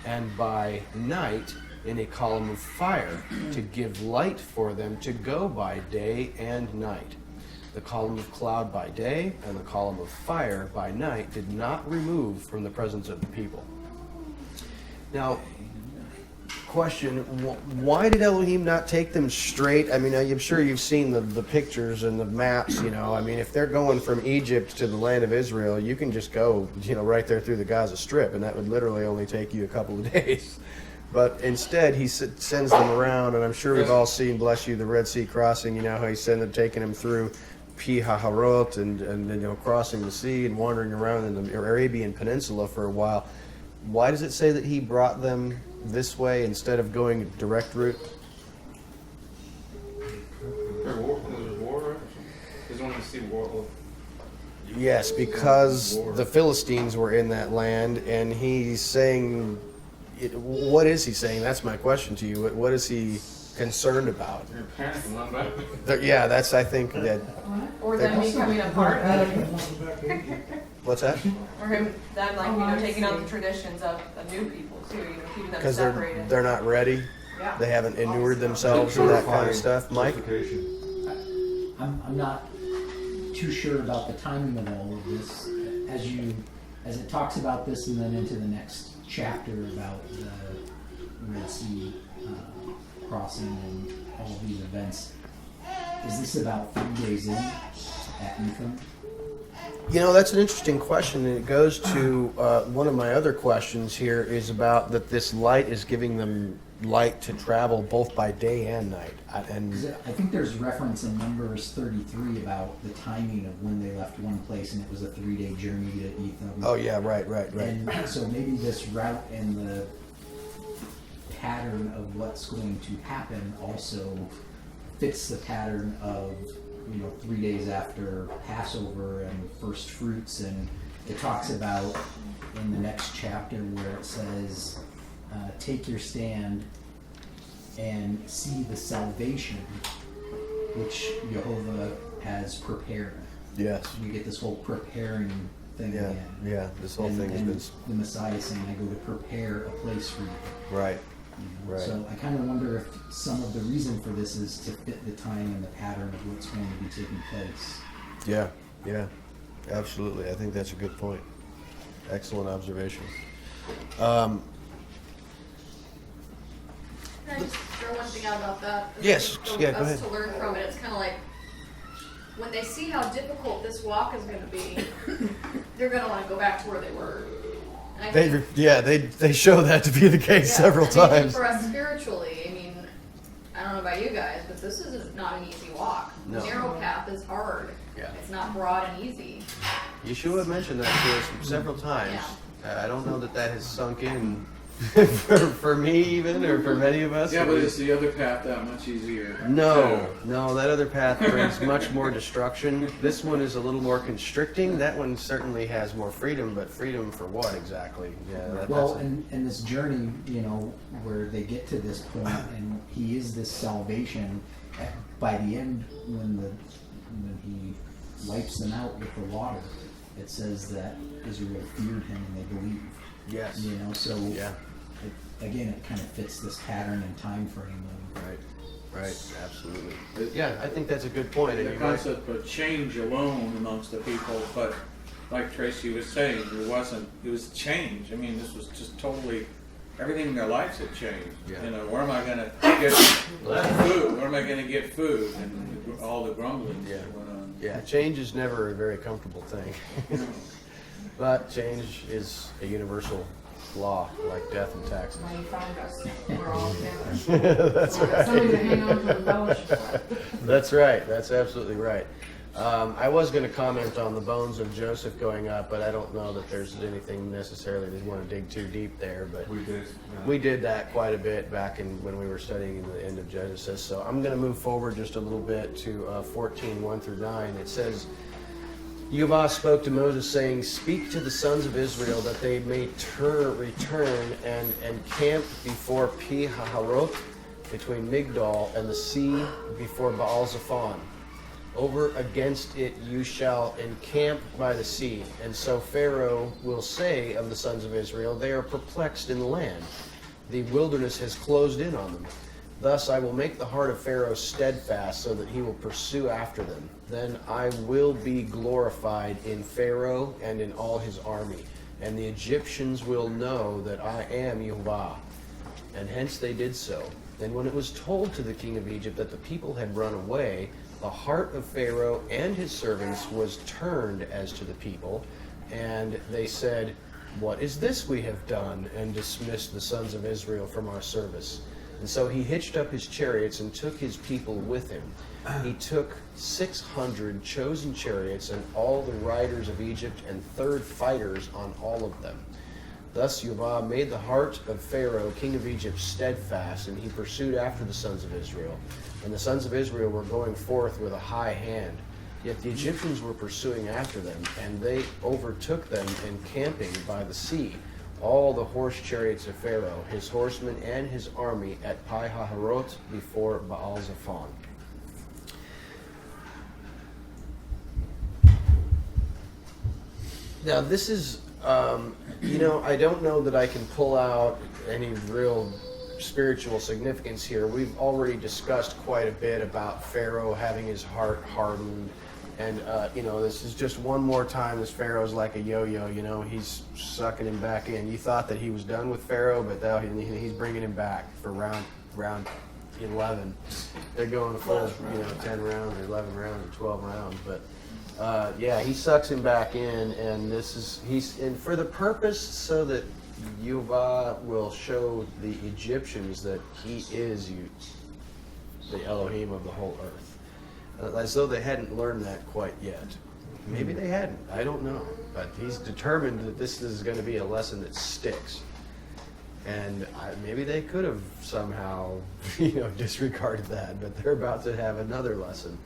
and by night in a column of fire to give light for them to go by day and night. The column of cloud by day and the column of fire by night did not remove from the presence of the people. Now, question, why did Elohim not take them straight? I mean, I'm sure you've seen the pictures and the maps, you know. I mean, if they're going from Egypt to the land of Israel, you can just go, you know, right there through the Gaza Strip, and that would literally only take you a couple of days. But instead, he sends them around, and I'm sure we've all seen, bless you, the Red Sea crossing, you know, how he sent them, taking them through Pi Haharot and then, you know, crossing the sea and wandering around in the Arabian Peninsula for a while. Why does it say that he brought them this way instead of going a direct route? There's war, right? There's only to see war. Yes, because the Philistines were in that land, and he's saying, what is he saying? That's my question to you. What is he concerned about? You're panicking, run back. Yeah, that's, I think, that. Or them becoming a part of it. What's that? Or him, them like, you know, taking on the traditions of the new people too, you know, keeping them Because separated. they're not ready. Yeah. They haven't inured themselves to that kind of stuff. Mike? I'm not too sure about the timing of all of this. As it talks about this and then into the next chapter about the Red Sea crossing and all of these events, is this about 3 days in at Etham? You know, that's an interesting question, and it goes to one of my other questions here is about that this light is giving them light to travel both by day and night. And I think there's reference in Numbers 33 about the timing of when they left one place, and it was a 3-day journey to Etham. Oh yeah, right. And so maybe this route and the pattern of what's going to happen also fits the pattern of, you know, 3 days after Passover and first fruits, and it talks about in the next chapter where it says, take your stand and see the salvation which Jehovah has prepared. Yes. We get this whole preparing thing Yeah, again. yeah, this whole thing has and been the Messiah saying, I go to prepare a place for you. right. You know, Right. So I kind of wonder if some of the reason for this is to fit the time and the pattern of what's going to be taking place. Yeah, absolutely. I think that's a good point. Excellent observation. Can I just throw one thing out about that? Yes, For yeah, go us ahead. to learn from it, it's kind of like when they see how difficult this walk is going to be, they're going to want to go back to where they were. And I think, They show that to be the case several and I think times. for us spiritually, I mean, I don't know about you guys, but this is not an easy walk. No. The narrow path is hard. Yeah. It's not broad and easy. Yeshua mentioned that to us several times. Yeah. I don't know that has sunk in for me even, or for many of us. Yeah, but is the other path that much easier? No, that other path brings much more destruction. This one is a little more constricting. That one certainly has more freedom, but freedom for what exactly? Yeah. Well, and this journey, you know, where they get to this point, and he is this salvation. By the end, when he wipes them out with the water, it says that Israel feared him and they believed. Yes. You know, so Yeah. Again, it kind of fits this pattern and time frame of Right, absolutely. Yeah, I think that's a good point. The And you might- concept of change alone amongst the people, but like Tracy was saying, it was change. I mean, this was just totally, everything in their lives had changed. Yeah. You know, where am I going to get food? Where am I going to get food? And all the grumbling that went on. Yeah, change is never a very comfortable thing. But change is a universal law, like death and taxes. When he found us, we're all together. That's So right. somebody to hang on to the fellowship with. That's right. That's absolutely right. I was going to comment on the bones of Joseph going up, but I don't know that there's anything necessarily that we want to dig too deep there. But we did that quite a bit back when we were studying in the end of Genesis. So I'm going to move forward just a little bit to 14:1-9. It says, Yehovah spoke to Moses, saying, Speak to the sons of Israel that they may return and encamp before Pi Haharot, between Migdol and the sea, before Baal Zephon. Over against it you shall encamp by the sea. And so Pharaoh will say of the sons of Israel, They are perplexed in the land. The wilderness has closed in on them. Thus I will make the heart of Pharaoh steadfast, so that he will pursue after them. Then I will be glorified in Pharaoh and in all his army, and the Egyptians will know that I am Yehovah. and hence they did so. And when it was told to the king of Egypt that the people had run away, the heart of Pharaoh and his servants was turned as to the people, and they said, "What is this we have done?" and dismissed the sons of Israel from our service. And so he hitched up his chariots and took his people with him. He took 600 chosen chariots and all the riders of Egypt and third fighters on all of them. Thus Jehovah made the heart of Pharaoh, king of Egypt, steadfast, and he pursued after the sons of Israel. And the sons of Israel were going forth with a high hand. Yet the Egyptians were pursuing after them, and they overtook them encamping by the sea. All the horse chariots of Pharaoh, his horsemen, and his army at Pi-hahiroth before Baal-Zephon. Now this is, I don't know that I can pull out any real spiritual significance here. We've already discussed quite a bit about Pharaoh having his heart hardened. And, this is just one more time this Pharaoh's like a yo-yo, he's sucking him back in. You thought that he was done with Pharaoh, but now he's bringing him back for round 11. They're going full, 10 rounds or 11 rounds or 12 rounds. But, he sucks him back in, and he's for the purpose so that Jehovah will show the Egyptians that he is the Elohim of the whole earth. As though they hadn't learned that quite yet. Maybe they hadn't. I don't know. But he's determined that this is going to be a lesson that sticks. And maybe they could have somehow, disregarded that. But they're about to have another lesson.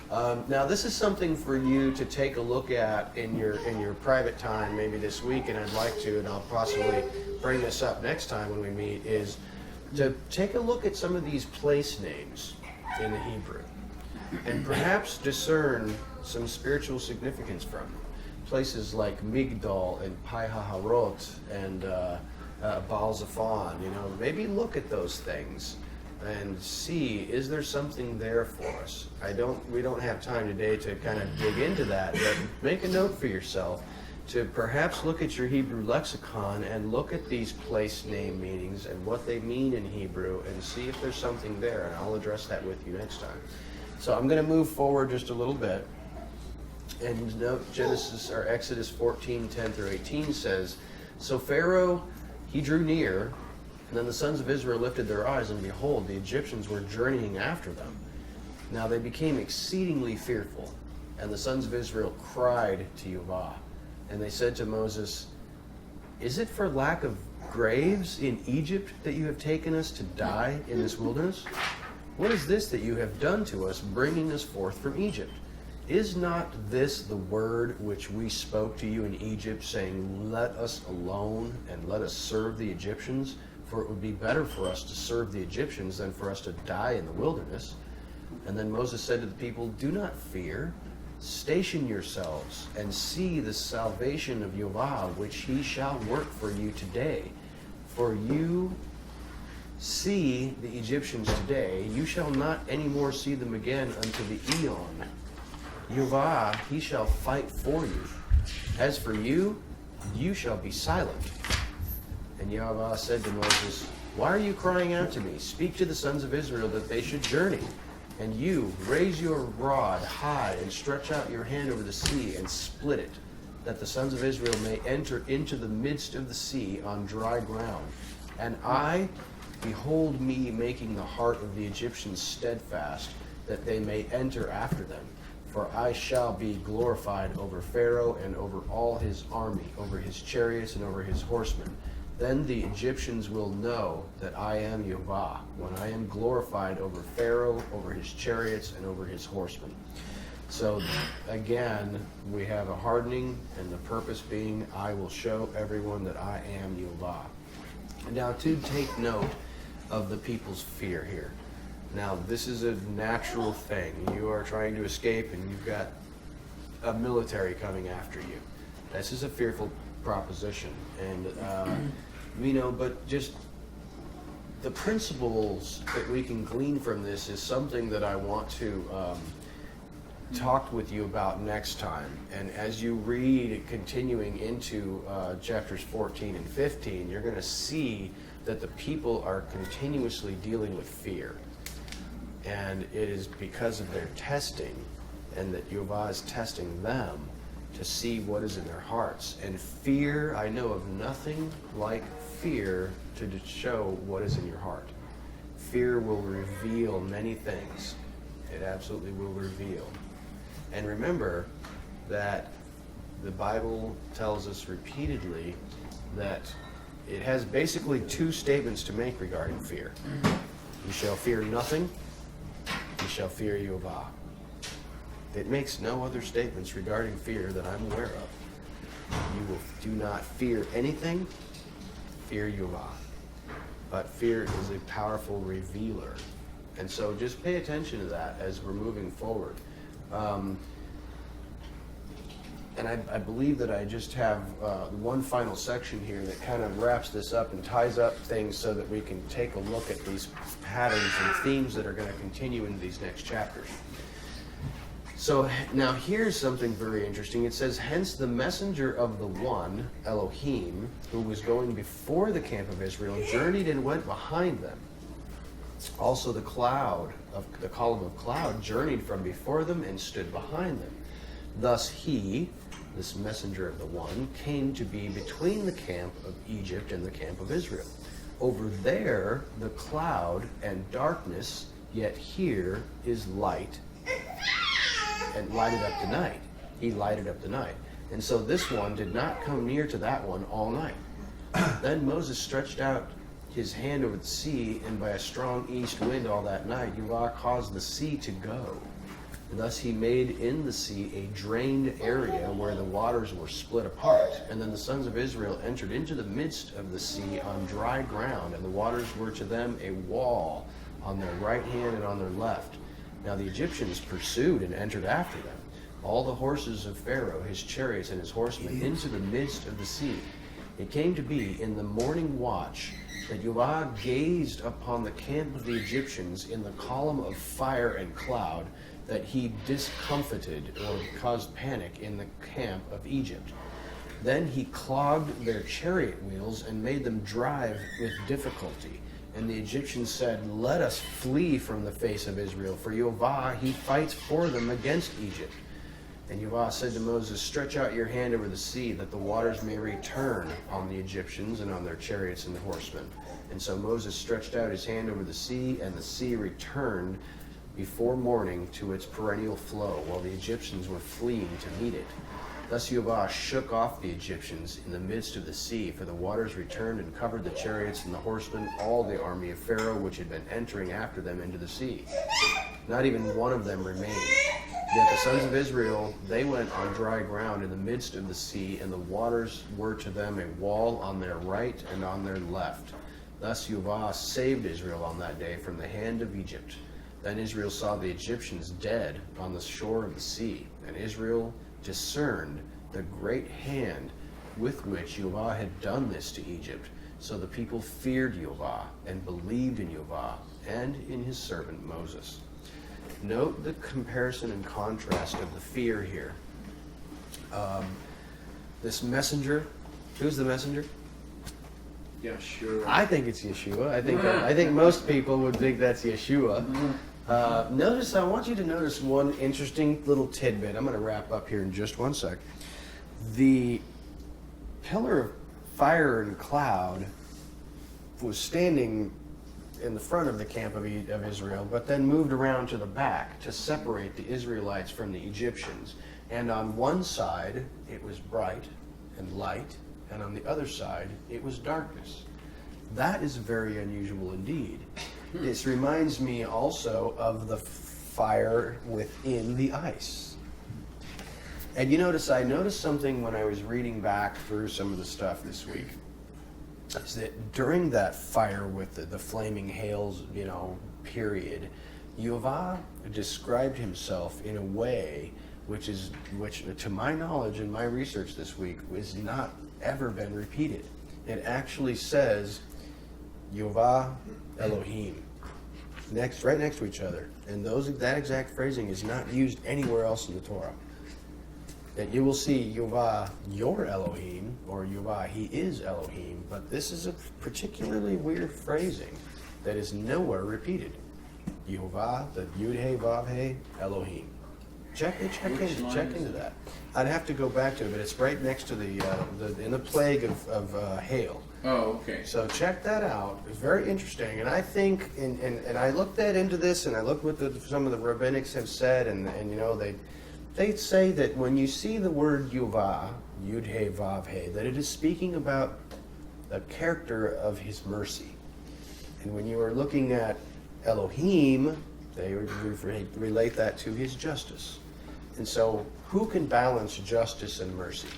Now, this is something for you to take a look at in your private time, maybe this week, and I'd like to, and I'll possibly bring this up next time when we meet, is to take a look at some of these place names in the Hebrew. And perhaps discern some spiritual significance from them. Places like Migdal and Pi-hahiroth and Baal-Zephon, maybe look at those things and see, is there something there for us? We don't have time today to kind of dig into that, but make a note for yourself to perhaps look at your Hebrew lexicon and look at these place name meanings and what they mean in Hebrew and see if there's something there, and I'll address that with you next time. So I'm going to move forward just a little bit. And note Exodus 14, 10 through 18 says, "So Pharaoh, he drew near, and then the sons of Israel lifted their eyes, and behold, the Egyptians were journeying after them. Now they became exceedingly fearful, and the sons of Israel cried to Jehovah. And they said to Moses, 'Is it for lack of graves in Egypt that you have taken us to die in this wilderness? What is this that you have done to us, bringing us forth from Egypt? Is not this the word which we spoke to you in Egypt, saying, Let us alone and let us serve the Egyptians? For it would be better for us to serve the Egyptians than for us to die in the wilderness.' And then Moses said to the people, 'Do not fear. Station yourselves and see the salvation of Jehovah, which he shall work for you today. For you see the Egyptians today, you shall not any more see them again unto the eon. Jehovah, he shall fight for you. As for you, you shall be silent.' And Jehovah said to Moses, 'Why are you crying out to me? Speak to the sons of Israel that they should journey. And you, raise your rod high and stretch out your hand over the sea and split it, that the sons of Israel may enter into the midst of the sea on dry ground. And I, behold me making the heart of the Egyptians steadfast, that they may enter after them. For I shall be glorified over Pharaoh and over all his army, over his chariots and over his horsemen. Then the Egyptians will know that I am Jehovah, when I am glorified over Pharaoh, over his chariots, and over his horsemen.'" So again, we have a hardening, and the purpose being, I will show everyone that I am Jehovah. And now to take note of the people's fear here. Now this is a natural thing. You are trying to escape, and you've got a military coming after you. This is a fearful proposition, and but just the principles that we can glean from this is something that I want to talked with you about next time, and as you read continuing into chapters 14 and 15, you're going to see that the people are continuously dealing with fear. And it is because of their testing, and that Yehovah is testing them to see what is in their hearts. And fear, I know of nothing like fear to show what is in your heart. Fear will reveal many things. It absolutely will reveal. And remember that the Bible tells us repeatedly that it has basically two statements to make regarding fear. You shall fear nothing, you shall fear Yehovah. It makes no other statements regarding fear that I'm aware of. You will do not fear anything, fear Yehovah. But fear is a powerful revealer. And so just pay attention to that as we're moving forward. And I believe that I just have one final section here that kind of wraps this up and ties up things so that we can take a look at these patterns and themes that are going to continue into these next chapters. So now here's something very interesting. It says, hence the messenger of the one, Elohim, who was going before the camp of Israel, journeyed and went behind them. Also the column of cloud journeyed from before them and stood behind them. Thus he, this messenger of the one, came to be between the camp of Egypt and the camp of Israel. Over there, the cloud and darkness, yet here is light, and lighted up the night. He lighted up the night. And so this one did not come near to that one all night. Then Moses stretched out his hand over the sea, and by a strong east wind all that night, Yehovah caused the sea to go. Thus he made in the sea a drained area where the waters were split apart. And then the sons of Israel entered into the midst of the sea on dry ground, and the waters were to them a wall on their right hand and on their left. Now the Egyptians pursued and entered after them, all the horses of Pharaoh, his chariots, and his horsemen, into the midst of the sea. It came to be in the morning watch that Yehovah gazed upon the camp of the Egyptians in the column of fire and cloud, that he discomfited or caused panic in the camp of Egypt. Then he clogged their chariot wheels and made them drive with difficulty. And the Egyptians said, let us flee from the face of Israel, for Yehovah, he fights for them against Egypt. And Yehovah said to Moses, stretch out your hand over the sea, that the waters may return on the Egyptians and on their chariots and the horsemen. And so Moses stretched out his hand over the sea, and the sea returned before morning to its perennial flow, while the Egyptians were fleeing to meet it. Thus Yehovah shook off the Egyptians in the midst of the sea, for the waters returned and covered the chariots and the horsemen, all the army of Pharaoh, which had been entering after them into the sea. Not even one of them remained. Yet the sons of Israel, they went on dry ground in the midst of the sea, and the waters were to them a wall on their right and on their left. Thus Yehovah saved Israel on that day from the hand of Egypt. Then Israel saw the Egyptians dead on the shore of the sea, and Israel discerned the great hand with which Yehovah had done this to Egypt. So the people feared Yehovah and believed in Yehovah and in his servant Moses. Note the comparison and contrast of the fear here. This messenger, who's the messenger? Yeshua. I think it's Yeshua. I think most people would think that's Yeshua. Notice, I want you to notice one interesting little tidbit. I'm going to wrap up here in just one sec. The pillar of fire and cloud was standing in the front of the camp of Israel, but then moved around to the back to separate the Israelites from the Egyptians. And on one side, it was bright and light, and on the other side, it was darkness. That is very unusual indeed. This reminds me also of the fire within the ice. And I noticed something when I was reading back through some of the stuff this week. Is that during that fire with the flaming hails, period, Yehovah described himself in a way which to my knowledge and my research this week has not ever been repeated. It actually says Yehovah Elohim. right next to each other. And that exact phrasing is not used anywhere else in the Torah. That you will see Yuvah, your Elohim, or Yuvah, he is Elohim, but this is a particularly weird phrasing that is nowhere repeated. Yuvah, the Yud-He, Vav-He, Elohim. Check into that. I'd have to go back to it, but it's right next to in the plague of hail. Oh, okay. So check that out. It's very interesting, and I think, and I looked into this, and I looked what some of the rabbinics have said, and you know they say that when you see the word Yuvah, Yud-He, Vav-He, that it is speaking about the character of his mercy, and when you are looking at Elohim, they relate that to his justice. And so, who can balance justice and mercy?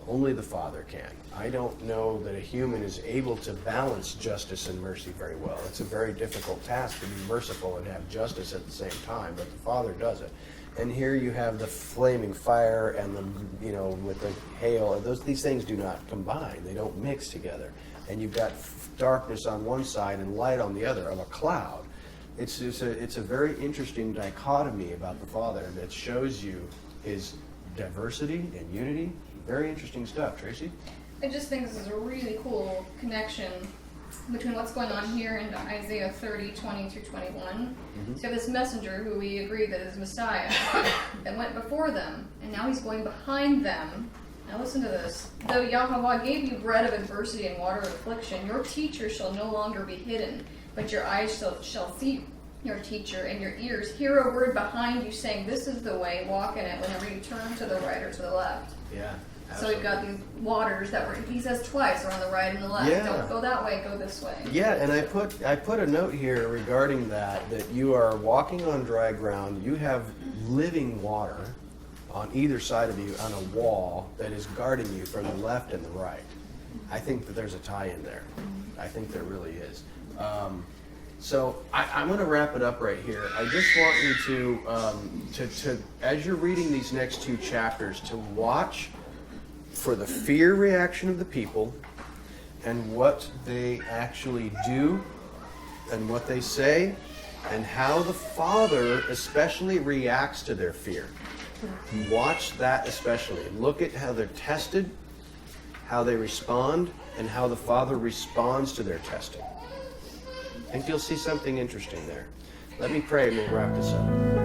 Only the Father can. I don't know that a human is able to balance justice and mercy very well. It's a very difficult task to be merciful and have justice at the same time, but the Father does it. And here you have the flaming fire and with the hail. These things do not combine. They don't mix together. And you've got darkness on one side and light on the other of a cloud. It's a very interesting dichotomy about the Father that shows you his diversity and unity. Very interesting stuff, Tracy. I just think this is a really cool connection between what's going on here in Isaiah 30, 20 through 21. So you have this messenger who we agree that is Messiah that went before them, and now he's going behind them. Now listen to this. Though Yahweh gave you bread of adversity and water of affliction, your teacher shall no longer be hidden, but your eyes shall see your teacher, and your ears hear a word behind you saying, this is the way, walk in it, whenever you turn to the right or to the left. Yeah. So we've got these waters that he says twice, are on the right and the left. Yeah. Don't go that way, go this way. Yeah, and I put a note here regarding that you are walking on dry ground. You have living water on either side of you on a wall that is guarding you from the left and the right. I think that there's a tie in there. I think there really is. So I'm going to wrap it up right here. I just want you to as you're reading these next two chapters, to watch for the fear reaction of the people and what they actually do and what they say and how the Father especially reacts to their fear. Watch that especially. Look at how they're tested, how they respond, and how the Father responds to their testing. I think you'll see something interesting there. Let me pray and we'll wrap this up.